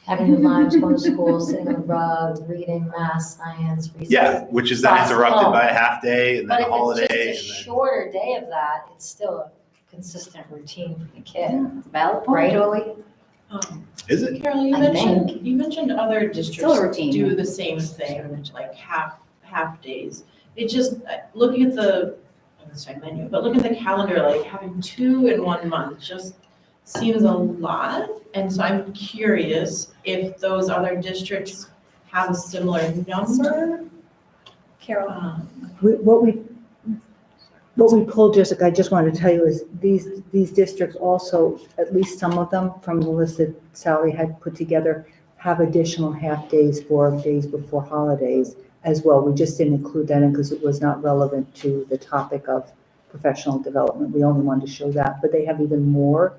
Having your lunch, going to school, sitting on the rug, reading math, science, research. Yeah, which is then Class interrupted home. by a half day and then a But holiday. if it's and just a then- shorter day of that, it's still a consistent routine for the kid, Valid right, point. Ollie? Is it? Carol, you I mentioned other Still a districts routine. do the same thing, like half days. It just, looking at the, I was checking menu, but looking at the calendar, like having 2 in 1 month just seems a lot. And so I'm curious if those other districts have a similar number. Carol. What we pulled, Jessica, I just wanted to tell you is these districts also, at least some of them from the list that Sally had put together, have additional half days for days before holidays as well. We just didn't include that in because it was not relevant to the topic of professional development. We only wanted to show that, but they have even more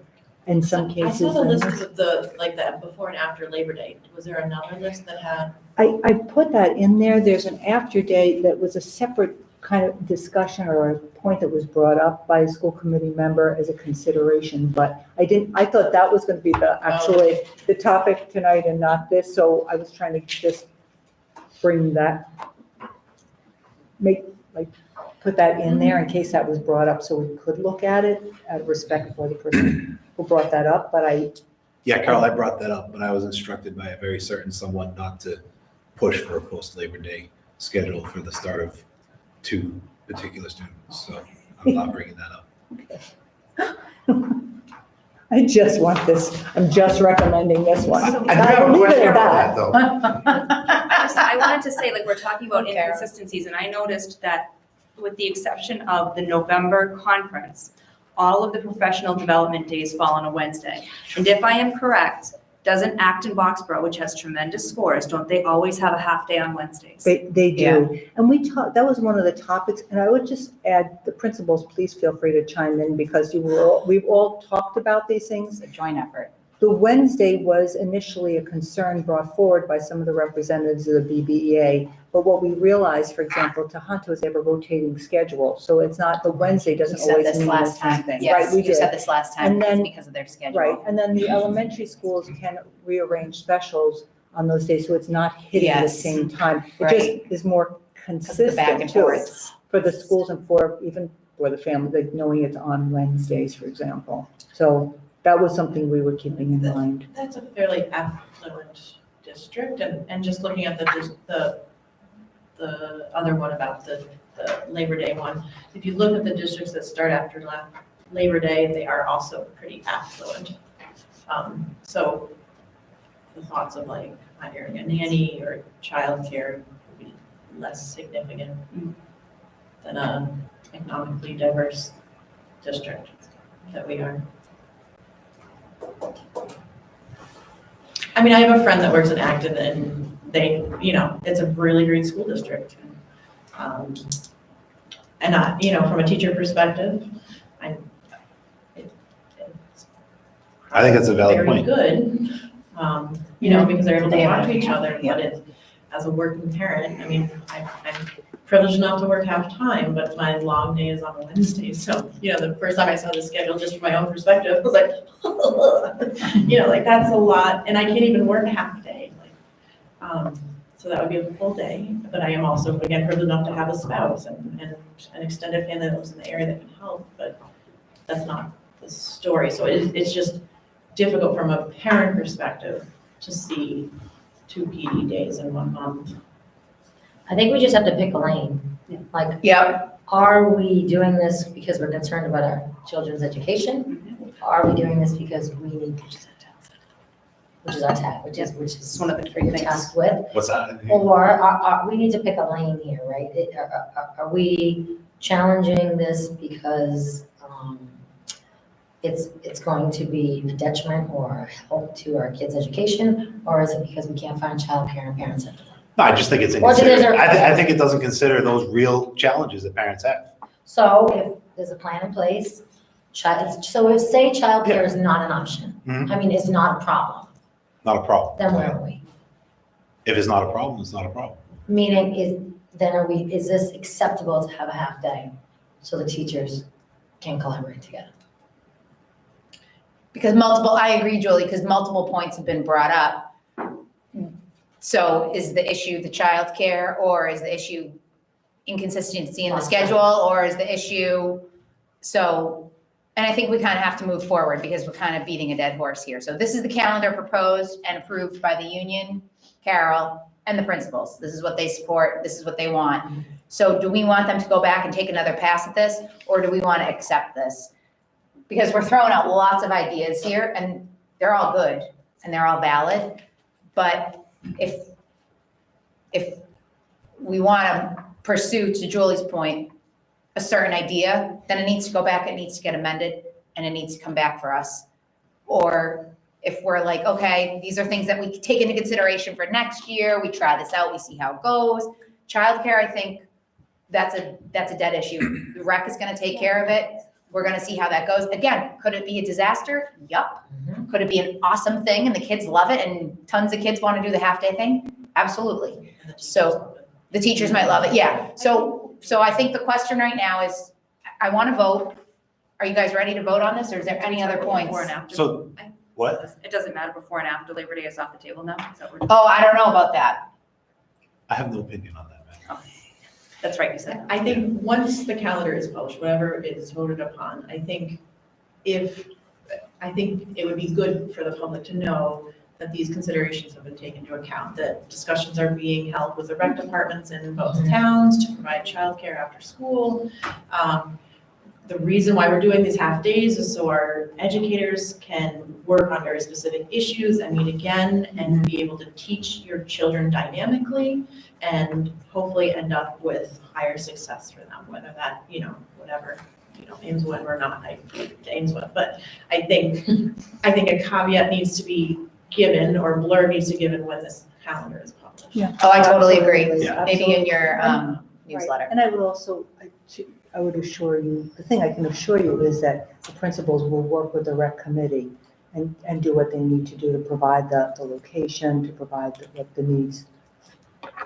in some I cases. saw the than list this. of the before and after Labor Day. Was there another list that had? I put that in there. There's an after day that was a separate kind of discussion or a point that was brought up by a school committee member as a consideration, but I thought that was going to be the topic tonight and not this, so I was trying to just bring that, put that in there in case that was brought up so we could look at it out of respect for the person who brought that up, but Yeah, Carol, I brought that up, but I was instructed by a very certain someone not to push for a post-Labor Day schedule for the start of 2 particular students, so I'm not bringing that up. I just want this, I'm just recommending this one. I do have a Leave it question at about that. that, though. I wanted to say, like, we're talking about Okay. inconsistencies, and I noticed that with the exception of the November conference, all of the professional development days fall on a Wednesday. And if I am correct, doesn't Acton Boxborough, which has tremendous scores, don't they always have a half day on Wednesdays? They do. And we talked, that was one of the topics, and I would just add, the principals, please feel free to chime in because we've all talked about these things. It's a joint effort. The Wednesday was initially a concern brought forward by some of the representatives of the BBEA. But what we realized, for example, Tohoto is they have a rotating schedule. So it's not, the Wednesday You doesn't said always this mean the last same time. thing. Yes, Right, we you said did. this last time. And It's then- because of their schedule. Right, and then the elementary schools can rearrange specials on those days, so it's not hitting the Yes. same time. It Right. just is more Because of the back consistent and too, forths. for the schools and for, even for the family, like knowing it's on Wednesdays, for example. So that was something we were keeping in mind. That's a fairly affluent district, and just looking at the other one about the Labor Day one, if you look at the districts that start after Labor Day, they are also pretty affluent. So the thoughts of like hiring a nanny or childcare would be less significant than a economically diverse district that we are. I mean, I have a friend that works in Acton and they, it's a really great school district. And from a teacher perspective, it's I think that's a valid point. very good, because they're able to talk to each other, but it's, as a working parent, I mean, I'm privileged enough to work half-time, but my long day is on a Wednesday, so, the first time I saw the schedule, just from my own perspective, I was like, like, that's a lot, and I can't even work a half day, so that would be a full day, but I am also, again, privileged enough to have a spouse and an extended family that lives in the area that can help, but that's not the story, so it's just difficult from a parent perspective to see 2 PD days in 1 month. I think we just have to pick a lane. Like, Yep. are we doing this because we're concerned about our children's education? Are we doing this because we need, which is our task, which is It's one of the three we're things. tasked with? What's that? Or we need to pick a lane here, right? Are we challenging this because it's going to be a detriment or a help to our kids' education? Or is it because we can't find childcare and parents have to work? No, I just think it's Or do there's inconsiderate. a- I think it doesn't consider those real challenges that parents have. So if there's a plan in place, so if, say, childcare is not an option, Mhm. I mean, it's not a problem, Not a problem. then where are we? If it's not a problem, it's not a problem. Meaning, is this acceptable to have a half day so the teachers can collaborate together? Because I agree, Julie, because multiple points have been brought up. So is the issue the childcare, or is the issue inconsistency in the schedule, or is the issue, and I think we kind of have to move forward because we're kind of beating a dead horse here. So this is the calendar proposed and approved by the union, Carol, and the principals. This is what they support, this is what they want. So do we want them to go back and take another pass at this, or do we want to accept this? Because we're throwing out lots of ideas here, and they're all good, and they're all valid. But if we want to pursue, to Julie's point, a certain idea, then it needs to go back, it needs to get amended, and it needs to come back for us. Or if we're like, okay, these are things that we take into consideration for next year, we try this out, we see how it goes. Childcare, I think that's a dead issue. The rec is gonna take care of it. We're gonna see how that goes. Again, could it be a disaster? Yup. Could it be an awesome thing and the kids love it and tons of kids wanna do the half-day thing? Absolutely. So the teachers might love it, yeah. So I think the question right now is, I wanna vote. Are you guys ready to vote on this, or is there any other points? Before and after. So, what? It doesn't matter before and after Labor Day is off the table now, is that what? Oh, I don't know about that. I have no opinion on that, man. That's right, you said. I think once the calendar is published, whatever is voted upon, I think it would be good for the public to know that these considerations have been taken into account, that discussions are being held with the rec departments in both towns to provide childcare after school. The reason why we're doing these half days is so our educators can work on very specific issues and meet again and be able to teach your children dynamically and hopefully end up with higher success for them, whether that, whatever, Ames win or not, Ames win. But I think a caveat needs to be given, or blurb needs to be given when this calendar is published. Yeah. Oh, I totally agree. Yeah. Maybe in your Right. newsletter. And I would also, I would assure you, the thing I can assure you is that the principals will work with the rec committee and do what they need to do to provide the location, to provide what the needs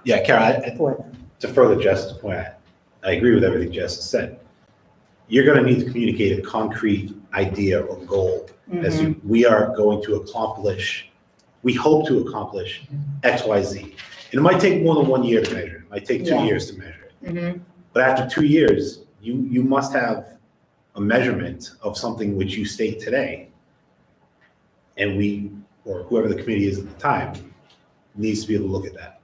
Yeah, Kara, for them. to further Jess's point, I agree with everything Jess has said. You're gonna need to communicate a concrete idea or goal as to, we are going to accomplish, we hope to accomplish X, Y, Z. And it might take more than 1 year to measure, it might take 2 Yeah. years to measure it. Mhm. But after 2 years, you must have a measurement of something which you state today. And we, or whoever the committee is at the time, needs to be able to look at that.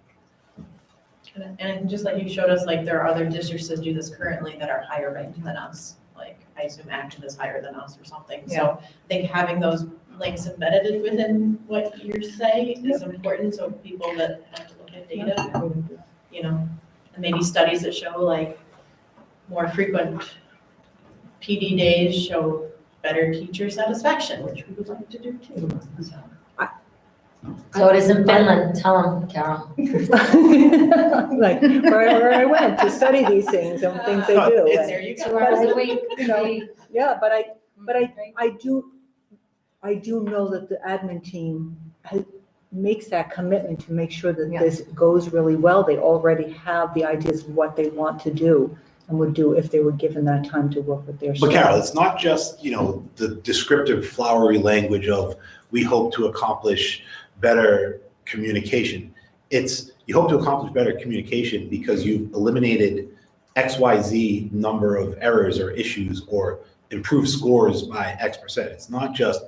And just like you showed us, like there are other districts that do this currently that are higher ranked than us. Like I assume Acton is higher than us or something. So I think having those links embedded within what you say is important. So people that have to look at data, you know, and maybe studies that show like more frequent PD days show better teacher satisfaction, which we would like to do too. So. So it is in Finland, tell them, Carol. Like, where I went to study these things and things they do. It's- There you 2 go. hours a week. You know, yeah, but I do know that the admin team makes that commitment to make sure that this goes really well. They already have the ideas of what they want to do and would do if they were given that time to work with their But staff. Carol, it's not just, the descriptive flowery language of, we hope to accomplish better communication. It's, you hope to accomplish better communication because you've eliminated XYZ number of errors or issues or improved scores by X%. It's not just,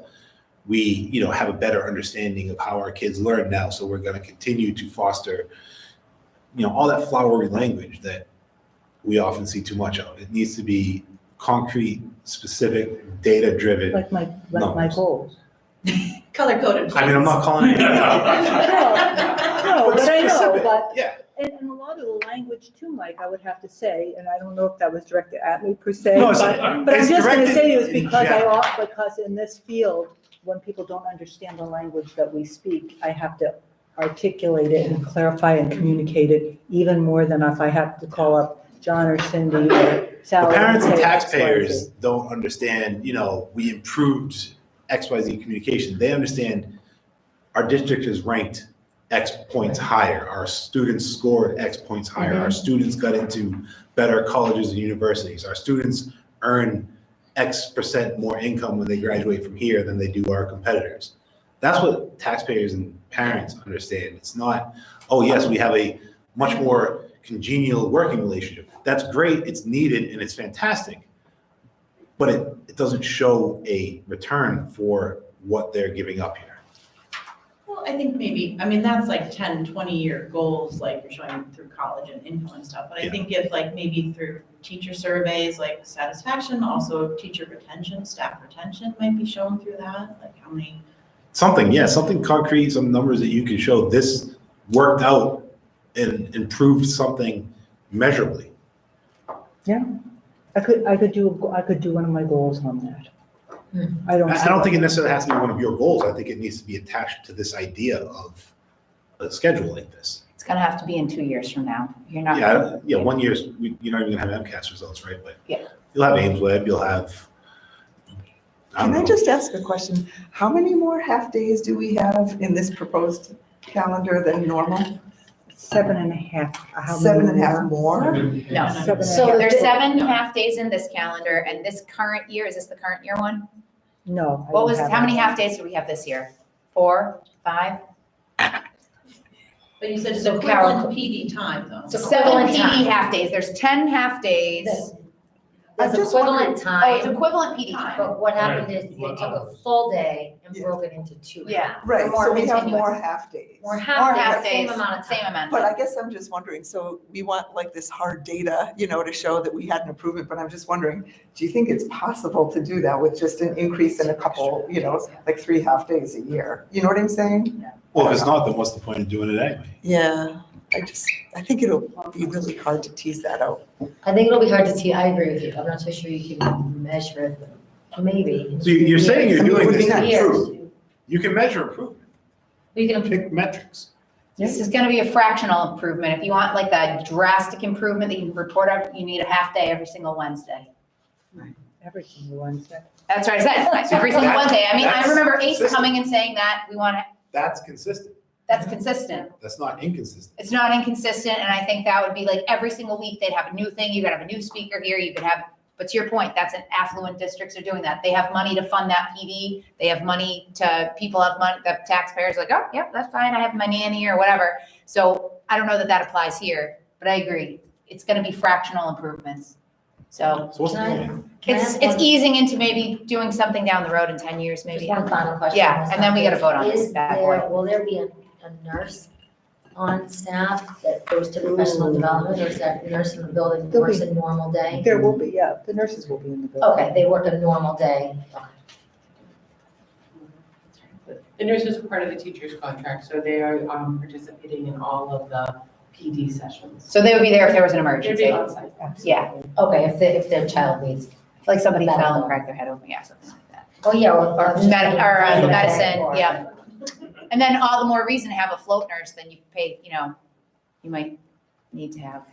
we, have a better understanding of how our kids learn now, so we're gonna continue to foster, all that flowery language that we often see too much of. It needs to be concrete, specific, data-driven. Like my numbers. goals. Color coded. I mean, I'm not calling it. No, but I know, Specific, but, yeah. and a lot of the language too, Mike, I would have to say, and I don't know if that was directed at me per se, No, it's- but I'm it's just gonna directed say it was in because general. because in this field, when people don't understand the language that we speak, I have to articulate it and clarify and communicate it even more than if I have to call up John or Cindy or The Sally. parents and say X, Y, taxpayers Z. don't understand, we improved XYZ communication. They understand our district is ranked X points higher. Our students scored X points higher. Our students got into better colleges and universities. Our students earn X% more income when they graduate from here than they do our competitors. That's what taxpayers and parents understand. It's not, oh yes, we have a much more congenial working relationship. That's great, it's needed, and it's fantastic. But it doesn't show a return for what they're giving up here. Well, I think maybe, that's like 10, 20-year goals, like you're showing through college and income and stuff. But I Yeah. think if like maybe through teacher surveys, like satisfaction, also teacher retention, staff retention might be shown through that, like how many. Something concrete, some numbers that you can show, this worked out and improved something measurably. I could do one of my goals on that. I I don't. don't think it necessarily has to be one of your goals. I think it needs to be attached to this idea of a schedule like this. It's gonna have to be in 2 years from now. You're not. Yeah, 1 year, you're not even gonna have MCAS results, right? But Yeah. you'll have Ames Web, you'll have. Can I don't know. just ask a question? How many more half-days do we have in this proposed calendar than normal? 7.5. How many 7.5 more? No. Seven So and a there's half. 7 half-days in this calendar, and this current year, is this the current year one? No. I What don't was, have how many it. half-days do we have this year? 4, 5? But you said it's So Carol- equivalent PD time though. So It's 7 equivalent PD time. half-days, there's 10 half-days. There's just equivalent Oh, it's time, equivalent PD time. but what happened is they Right. took a full day and Yeah. broke it into 2 Yeah. halves. Right, more so we have continuous. more half-days. More More half days, same half-days, amount of time. same amount. But I guess I'm just wondering, so we want like this hard data, to show that we had an improvement, but I'm just wondering, do you think it's possible to do that with just an increase in a couple, like 3 half-days a year? You know what I'm saying? Well, if it's not, then what's the point of doing it anyway? Yeah, I think it'll be really hard to tease that out. I think it'll be hard to see, I agree with you, I'm not so sure you can measure it, maybe. So you're saying you're I mean, it doing would be this to nice. improve. You can measure improvement, You can, pick metrics. This is gonna be a fractional improvement. If you want like a drastic improvement that you can report out, you need a half-day every single Wednesday. Every single Wednesday. That's what I said, every single Wednesday. I mean, I That's remember Ace consistent. coming and saying that we want to, That's consistent. that's consistent. That's not inconsistent. It's not inconsistent, and I think that would be like every single week, they'd have a new thing, you could have a new speaker here, you could have, but to your point, that's an affluent districts are doing that. They have money to fund that PD, they have money to, people have money, the taxpayers are like, oh, yep, that's fine, I have my nanny or whatever. So I don't know that that applies here, but I agree, it's gonna be fractional improvements. So So what's the Can I- point? Can I it's, ask it's one- easing into maybe doing something down the road in 10 years, maybe. Just one final question. Yeah, on this and then we gotta topic. vote on this Is bad there- boy. Will there be a nurse on staff that goes to professional development, or is that nurse in the building that There'll works be- a normal day? There will be, yeah, the nurses will be in the building. Okay, they work a normal day. The nurses are part of the teacher's contract, so they are participating in all of the PD sessions. So they would be there if there was an They'd emergency. be on site. Yeah, Okay, if their child needs, like somebody Medical. fell and cracked their head open, yeah, something like that. oh, yeah, Or the medicine, or- yeah. And then all the more reason to have a float nurse, then you pay, you might need to have.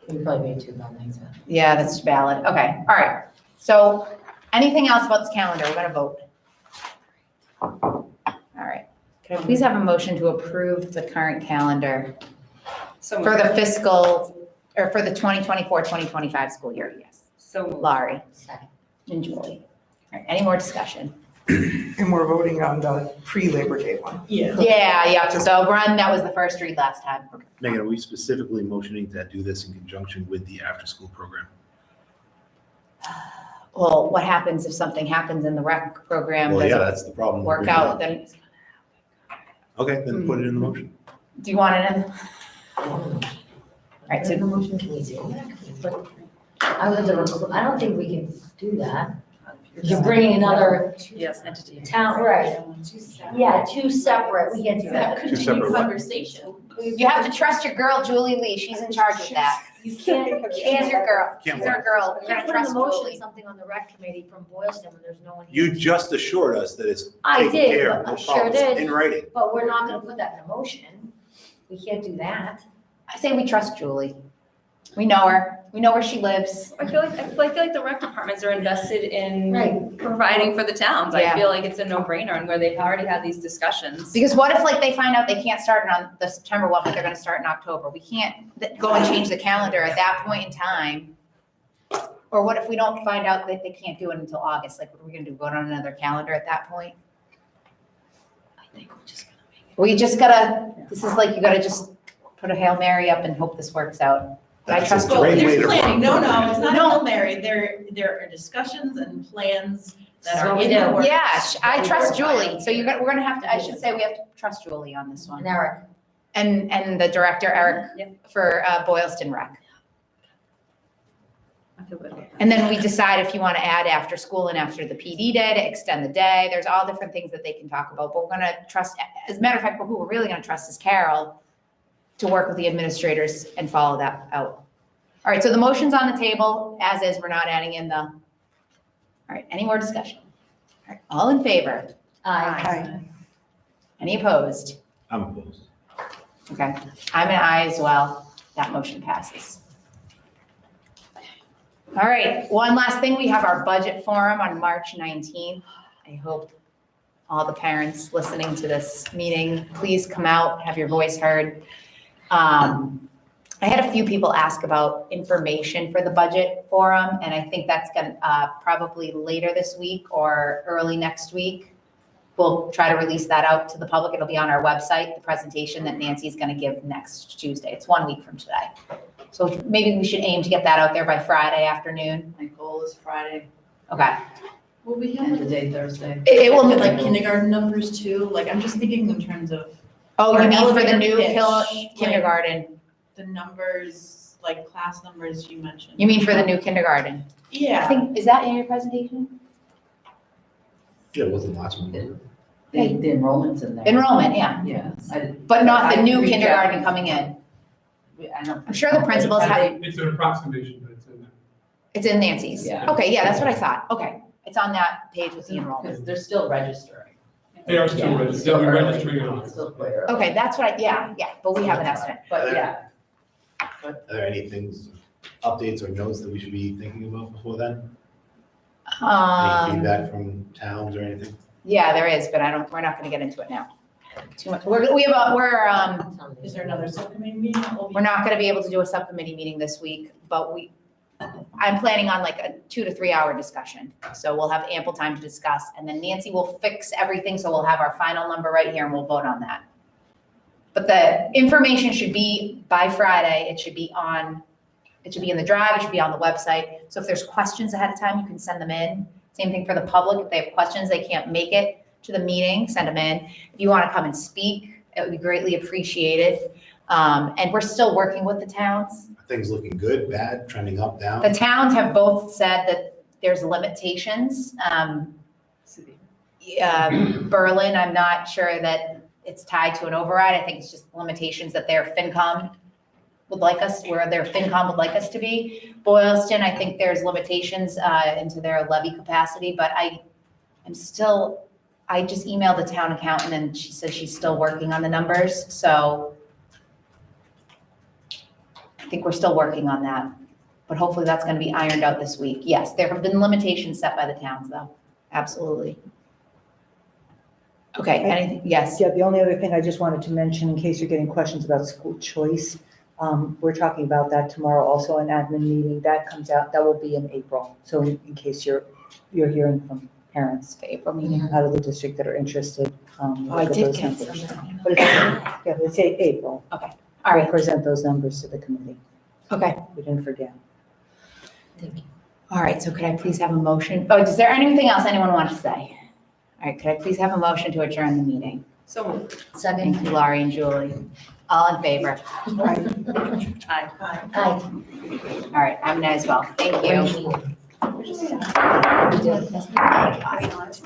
We probably need two buildings, but. Yeah, that's valid. Okay, all right. So anything else about this calendar? We're gonna vote. All right. Can I please have a motion to approve the current calendar So for the fiscal, or for the 2024-2025 school year? Yes. So Laurie Second. and Julie. All right, any more discussion? And we're voting on the pre-Labor Day one. Yeah. Yeah, so Ron, that was the first read last time. Megan, are we specifically motioning to do this in conjunction with the after-school program? Well, what happens if something happens in the rec program? Well, yeah, doesn't that's the problem. work out, then, Okay, then put it in the motion. do you want it in? All right, so The motion can we do that? But I don't think we can do that. You're bringing another yes, entity. town, right? Yeah, two separate, we can't do that. Two separate what? Conversation. you have to trust your girl, Julie Lee. She's in charge of that. You can't, She's your girl. Can't She's our girl. You We're can't gonna put in trust the motion Julie. something on the rec committee from Boylston when there's no one here. You just assured us that it's I taken did, care but of, no I sure problem. It's did. in writing. But we're not gonna put that in a motion. We can't do that. I say we trust Julie. We know her. We know where she lives. I feel like the rec departments are invested in Right. providing for the towns. Yeah. I feel like it's a no-brainer and where they've already had these discussions. Because what if like they find out they can't start it on the September one, but they're gonna start in October? We can't go and change the calendar at that point in time. Or what if we don't find out that they can't do it until August? Like, what are we gonna do? Vote on another calendar at that point? I think we're just gonna make We just gotta, this is like, you gotta just put a Hail Mary up and hope this works out. But I That's trust a Well, great way there's to planning, no, it's not No. a Hail Mary, there are discussions and plans that That's are what we in the do. works. Yeah, I trust We're Julie. So we're gonna have to, I should say we have to trust Julie on this one. And Eric, And the director, Eric, for Boylston Rec. I feel good. And then we decide if you want to add after school and after the PD day to extend the day. There's all different things that they can talk about, but we're gonna trust, as a matter of fact, who we're really gonna trust is Carol to work with the administrators and follow that out. All right, so the motion's on the table, as is, we're not adding in the, all right, any more discussion? All right, all in favor? aye. Any opposed? I'm opposed. Okay, I'm an aye as well. That motion passes. All right, one last thing, we have our budget forum on March 19th. I hope all the parents listening to this meeting, please come out, have your voice heard. I had a few people ask about information for the budget forum, and I think that's gonna, probably later this week or early next week. We'll try to release that out to the public. It'll be on our website, the presentation that Nancy's gonna give next Tuesday. It's 1 week from today. So maybe we should aim to get that out there by Friday afternoon. My goal is Friday, Okay. Will we have end like, of day Thursday. It will, like kindergarten numbers too? Like, I'm just thinking in terms of oh, you or mean for the elevator new pitch, like- kindergarten? the numbers, like class numbers you mentioned. You mean for the new kindergarten? I Yeah, think, is that in your presentation? Yeah, it wasn't last one. The enrollment's in there. Enrollment, yeah, Yes. but not the I new reached out. kindergarten coming in. I don't. I'm sure the principals have, It's an approximation, but it's in there. it's in Nancy's. Yeah. Okay, yeah, that's what I thought. Okay, it's on that page with the enrollment. Because they're still registering. They are still registering, they'll be registering in August. Still quite early. Okay, that's what I, yeah, but we have an estimate. But yeah, Are there any things, updates or notes that we should be thinking about before then? Any feedback from towns or anything? Yeah, there is, but we're not gonna get into it now. Too much, Is there another subcommittee meeting that will be? we're not gonna be able to do a subcommittee meeting this week, but I'm planning on like a 2 to 3 hour discussion. So we'll have ample time to discuss, and then Nancy will fix everything, so we'll have our final number right here and we'll vote on that. But the information should be by Friday, it should be in the drive, it should be on the website. So if there's questions ahead of time, you can send them in. Same thing for the public, if they have questions, they can't make it to the meeting, send them in. If you wanna come and speak, it would be greatly appreciated. And we're still working with the towns. Are things looking good, bad, trending up, down? The towns have both said that there's limitations. Berlin, I'm not sure that it's tied to an override. I think it's just limitations that their FinCom would like us, where their FinCom would like us to be. Boylston, I think there's limitations into their levy capacity, but I just emailed the town accountant and she said she's still working on the numbers, so I think we're still working on that, but hopefully that's gonna be ironed out this week. Yes, there have been limitations set by the towns though, absolutely. Okay, anything, yes, Yeah, the only other thing I just wanted to mention, in case you're getting questions about school choice, we're talking about that tomorrow, also an admin meeting, that comes out, that will be in April. So in case you're hearing from parents the April meeting. out of the district that are interested. I look at did those get numbers. some. But it's April. All We'll right, present those numbers to the committee. okay. We didn't forget. All right, so could I please have a motion? Oh, is there anything else anyone wants to say? All right, could I please have a motion to adjourn the meeting? So, Thank you, Laurie and Julie. All in favor? aye. Hi. All right, I'm Nez as well. Thank you. Thank you.